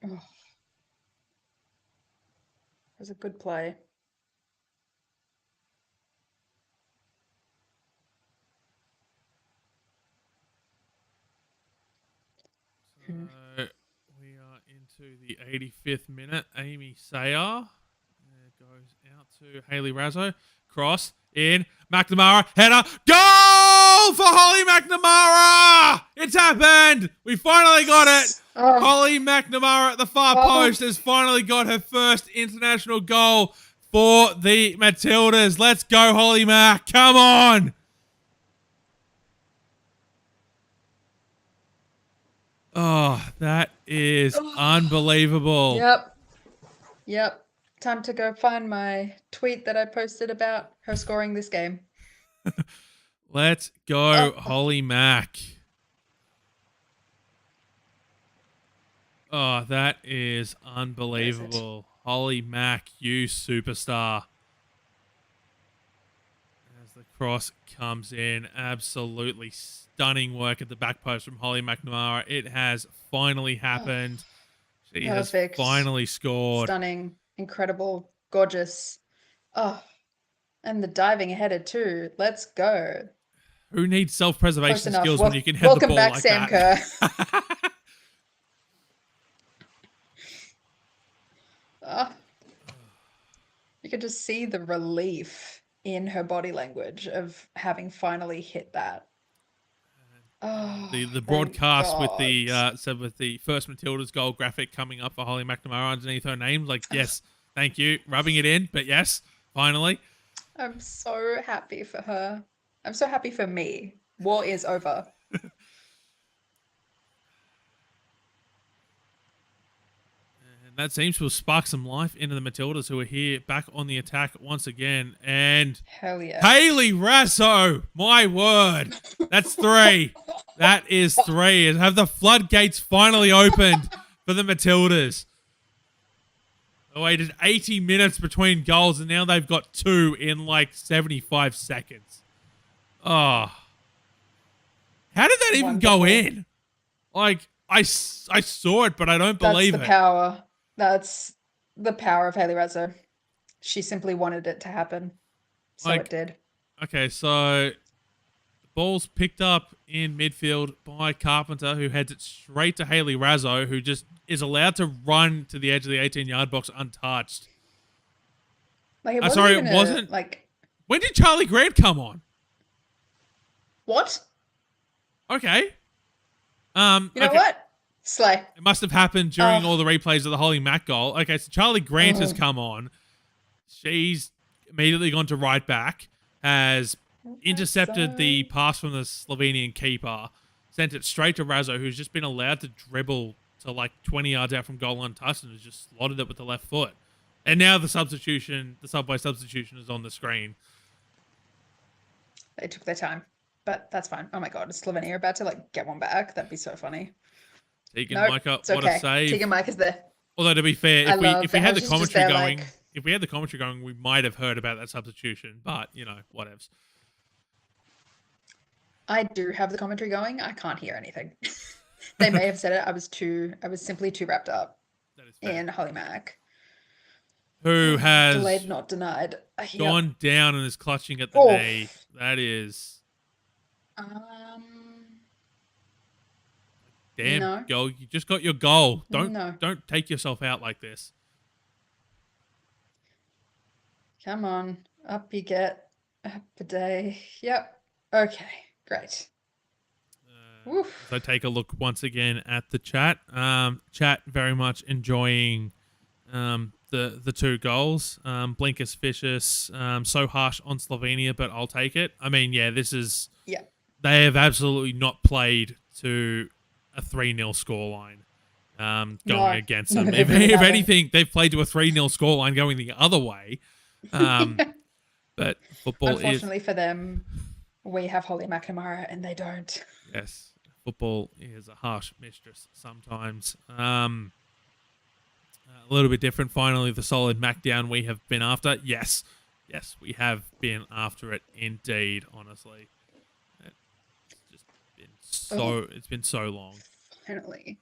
It was a good play. So we are into the 85th minute. Amy Sayer goes out to Hayley Razzo. Cross in. McNamara. Header. Goal for Holly McNamara! It's happened! We finally got it! Oh. Holly McNamara at the far post has finally got her first international goal for the Matildas. Let's go, Holly Mac. Come on! Oh, that is unbelievable. Yep. Time to go find my tweet that I posted about her scoring this game. Let's go, Holly Mac. Oh, that is unbelievable. Holly Mac, you superstar. As the cross comes in, absolutely stunning work at the back post from Holly McNamara. It has finally happened. She has finally scored. Stunning, incredible, gorgeous. Oh, and the diving header too. Let's go. Who needs self-preservation skills when you can head Welcome the ball back, like Sam that? Kerr. You could just see the relief in her body language of having finally hit that. The broadcast with the first Matildas goal graphic coming up for Holly McNamara underneath her name, like, yes, thank you, rubbing it in, but yes, finally. I'm so happy for her. I'm so happy for me. War is over. And that seems to have sparked some life into the Matildas, who are here back on the attack once again. And Hell yeah. Hayley Raso, my word. That's 3. That is 3. Have the floodgates finally opened for the Matildas? They waited 80 minutes between goals, and now they've got 2 in like 75 seconds. Oh. How did that even go in? Like, I saw it, but I don't believe it. That's the power. That's the power of Hayley Raso. She simply wanted it to happen. So it did. Okay, so the ball's picked up in midfield by Carpenter, who heads it straight to Hayley Raso, who just is allowed to run to the edge of the 18-yard box untouched. Like it wasn't like. When did Charlie Grant come on? What? Okay. You know what? Slay. It must have happened during all the replays of the Holly Mack goal. Okay, so Charlie Grant has come on. She's immediately gone to right back, has intercepted the pass from the Slovenian keeper, sent it straight to Raso, who's just been allowed to dribble to like 20 yards out from goal untouched and has just slotted it with the left foot. And now the subway substitution is on the screen. They took their time, but that's fine. Oh my god, is Slovenia about to like get one back? That'd be so funny. Tegan Micah, what a save. Tegan Micah's there. Although to be fair, if we had the commentary going, if we had the commentary going, we might have heard about that substitution. But you know, whatevs. I do have the commentary going. I can't hear anything. They may have said it. I was simply too wrapped up in Holly Mack, who has delayed, not denied, gone down and is clutching at the knee. That is. Damn, goal. You just got your goal. Don't take yourself out like this. Come on. Up you get. Up a day. Yep. Okay. Great. So take a look once again at the chat. Chat very much enjoying the 2 goals. Blinkus Vicious, so harsh on Slovenia, but I'll take it. I mean, yeah, this is... Yeah. They have absolutely not played to a 3-0 scoreline going against them. If anything, they've played to a 3-0 scoreline going the other way. But football Unfortunately for them, we have Holly McNamara and they don't. Yes. Football is a harsh mistress sometimes. A little bit different. Finally, the solid Mac down we have been after. Yes, we have been after it indeed, honestly. It's been so long. Finally.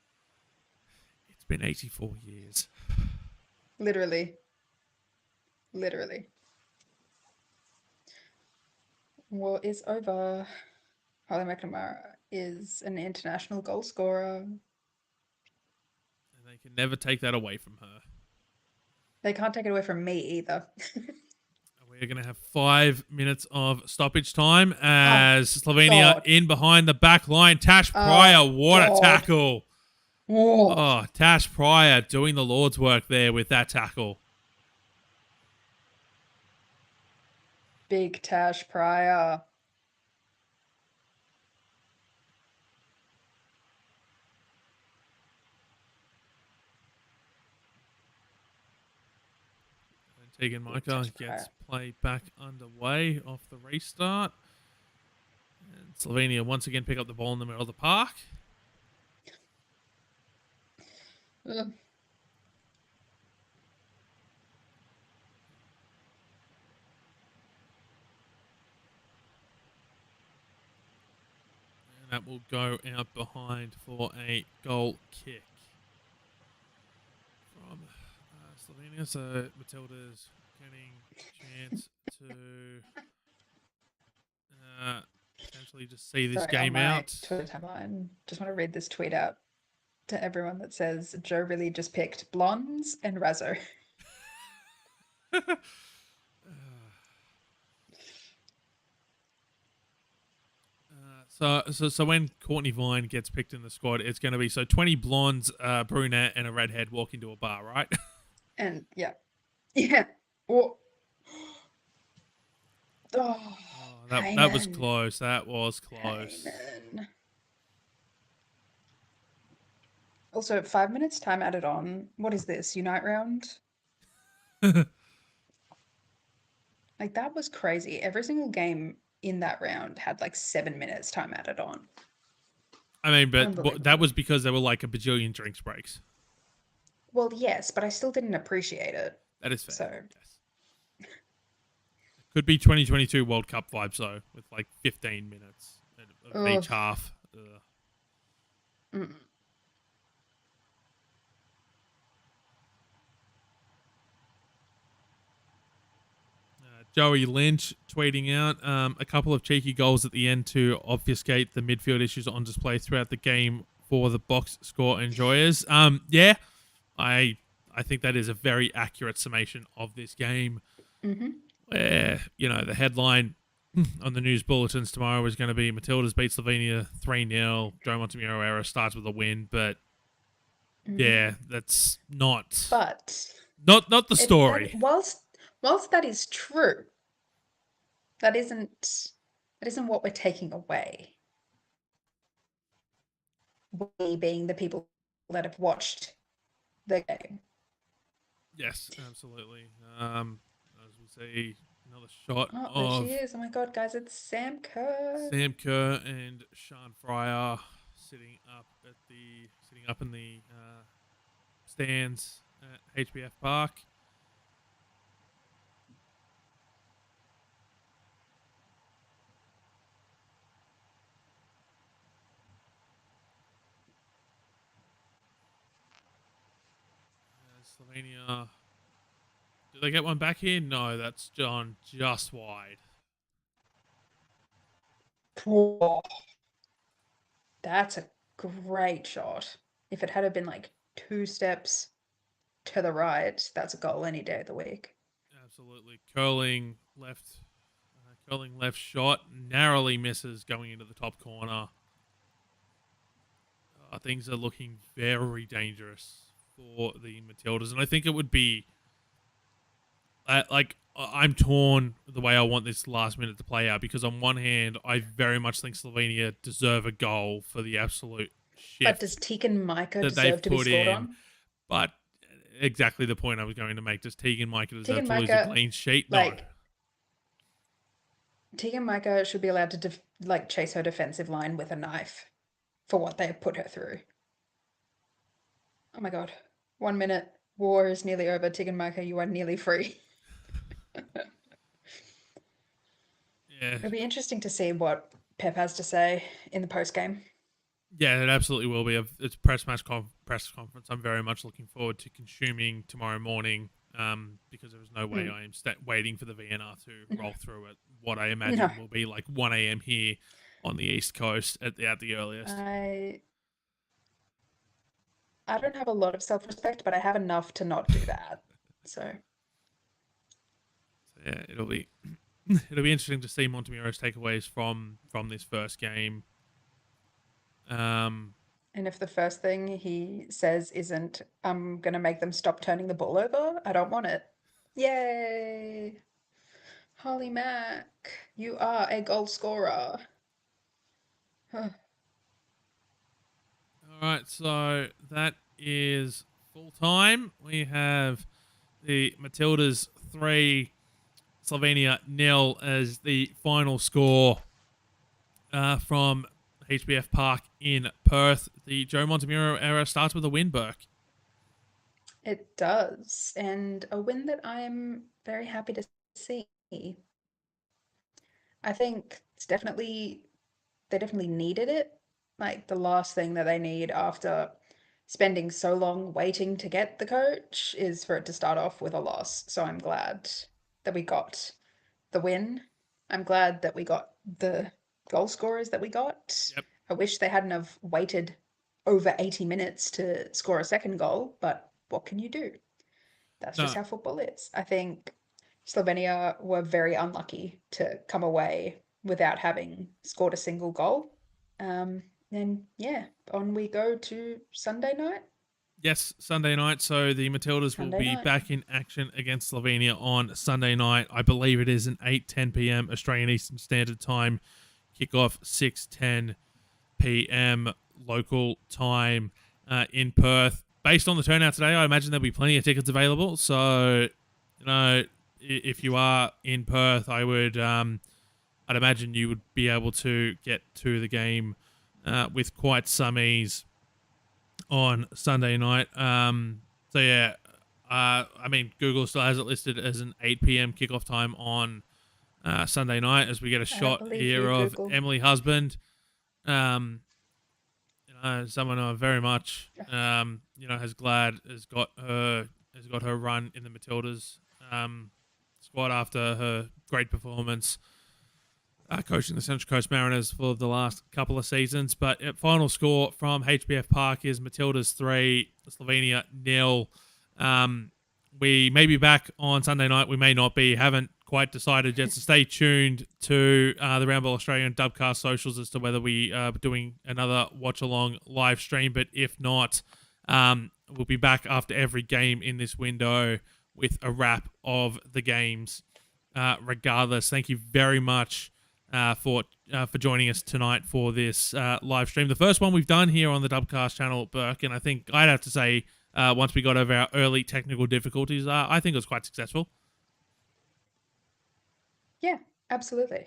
It's been 84 years. Literally. War is over. Holly McNamara is an international goal scorer. And they can never take that away from her. They can't take it away from me either. We're going to have 5 minutes of stoppage time as Slovenia in behind the back line. Tash Pryor, what a tackle. Oh, Tash Pryor doing the Lord's work there with that tackle. Big Tash Pryor. Tegan Micah gets play back underway off the restart. And Slovenia once again pick up the ball in the middle of the park. And that will go out behind for a goal kick from Slovenia. So Matilda's getting a chance to potentially just see this game out. Twitter timeline. Just want to read this tweet out to everyone that says Joe really just picked blondes and Razo. So when Courtney Vine gets picked in the squad, it's going to be 20 blondes, brunette, and a redhead walk into a bar, right? And yeah. Oh. That was close. That was close. Also, 5 minutes time added on. What is this? Unite round? Like that was crazy. Every single game in that round had like 7 minutes time added on. I mean, but that Unbelievable. was because there were like a bajillion drinks breaks. Well, yes, but I still didn't appreciate it. That is fair. So, Yes. Could be 2022 World Cup vibes though, with like 15 minutes of ugh. each half. Ugh. Mm. Joey Lynch tweeting out a couple of cheeky goals at the end to obfuscate the midfield issues on display throughout the game for the box score enjoyers. Yeah, I think that is a very accurate summation of this game. Mm-hmm. Where the headline on the news bulletins tomorrow is going to be Matildas beat Slovenia 3-0. Joe Montemuro era starts with a win, but Mm-hmm. yeah, that's not But not the that story. whilst that is true, that isn't what we're taking away. We being the people that have watched the game. Yes, absolutely. As we see, another shot Oh, there she of is. Oh my god, guys, it's Sam Kerr. Sam Kerr and Sean Fryer sitting up in the stands at HBF Park. Slovenia. Did they get one back here? No, that's John just wide. Oh, that's a great shot. If it had been like 2 steps to the right, that's a goal any day of the week. Absolutely. Curling left shot. Narrowly misses going into the top corner. Things are looking very dangerous for the Matildas. And I think it would be I'm torn the way I want this last minute to play out because on one hand, I very much think Slovenia deserve a goal for the absolute But does shift Tegan Micah that they've deserve to be put scored in. on? But exactly the point I was going to make. Does Tegan Micah deserve Tegan to lose a Micah, clean sheet? No. like, Tegan Micah should be allowed to like chase her defensive line with a knife for what they have put her through. Oh my god. 1 minute. War is nearly over. Tegan Micah, you are nearly free. Yeah. It'll be interesting to see what Pep has to say in the post game. Yeah, it absolutely will be. It's press conference. I'm very much looking forward to consuming tomorrow morning because there is no way I am waiting for the VNR to roll through at what I No, imagine will be like 1 a.m. here on the East Coast at the earliest. I don't have a lot of self-respect, but I have enough to not do that. So Yeah, it'll be interesting to see Montemuro's takeaways from this first game. and if the first thing he says isn't, I'm gonna make them stop turning the ball over, I don't want it. Yay! Holly Mack, you are a goal scorer. All right, so that is full time. We have the Matildas 3, Slovenia 0 as the final score from HBF Park in Perth. The Joe Montemuro era starts with a win, Burke. It does, and a win that I'm very happy to see. I think they definitely needed it. Like the last thing that they need after spending so long waiting to get the coach is for it to start off with a loss. So I'm glad that we got the win. I'm glad that we got the goal scorers that we got. Yep. I wish they hadn't have waited over 80 minutes to score a second goal, but what can you do? That's just No. how football is. I think Slovenia were very unlucky to come away without having scored a single goal. And yeah, on we go to Sunday night. Yes, Sunday night. So the Matildas will Sunday be night. back in action against Slovenia on Sunday night. I believe it is an 8:10 p.m. Australian Eastern Standard Time kickoff, 6:10 p.m. local time. in Perth. Based on the turnout today, I imagine there'll be plenty of tickets available. So, if you are in Perth, I'd imagine you would be able to get to the game with quite some ease on Sunday night. So yeah, Google still has it listed as an 8 p.m. kickoff time on Sunday night as we get a I shot believe here you, of Google. Emily Husband. Someone I very much, has got her run in the Matildas squad after her great performance coaching the Central Coast Mariners for the last couple of seasons. But final score from HBF Park is Matildas 3, Slovenia 0. We may be back on Sunday night. We may not be. Haven't quite decided yet. So stay tuned to the Round Ball Australian Dubcast socials as to whether we are doing another watch-along live stream. But if not, we'll be back after every game in this window with a wrap of the games regardless. Thank you very much for joining us tonight for this live stream. The first one we've done here on the Dubcast channel, Burke, and I think I'd have to say once we got over our early technical difficulties, I think it was quite successful. Yeah, absolutely.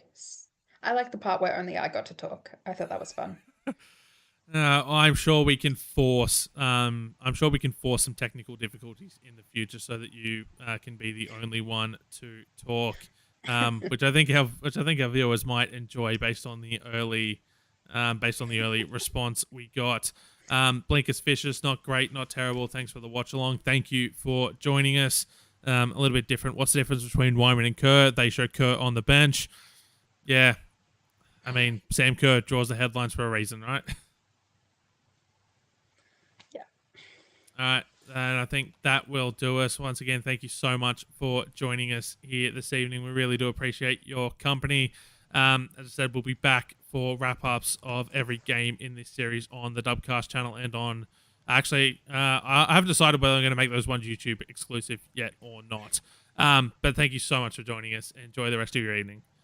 I like the part where only I got to talk. I thought that was fun. I'm sure we can force. I'm sure we can force some technical difficulties in the future so that you can be the only one to talk, which I think our viewers might enjoy based on the early response we got. Blinkers Fishes, not great, not terrible. Thanks for the watch along. Thank you for joining us. A little bit different. What's the difference between Wyman and Kerr? They show Kerr on the bench. Yeah, I mean Sam Kerr draws the headlines for a reason, right? All right, and I think that will do us. Once again, thank you so much for joining us here this evening. We really do appreciate your company. As I said, we'll be back for wrap-ups of every game in this series on the Dubcast channel and on... Actually, I haven't decided whether I'm going to make those ones YouTube exclusive yet or not. But thank you so much for joining us. Enjoy the rest of your evening.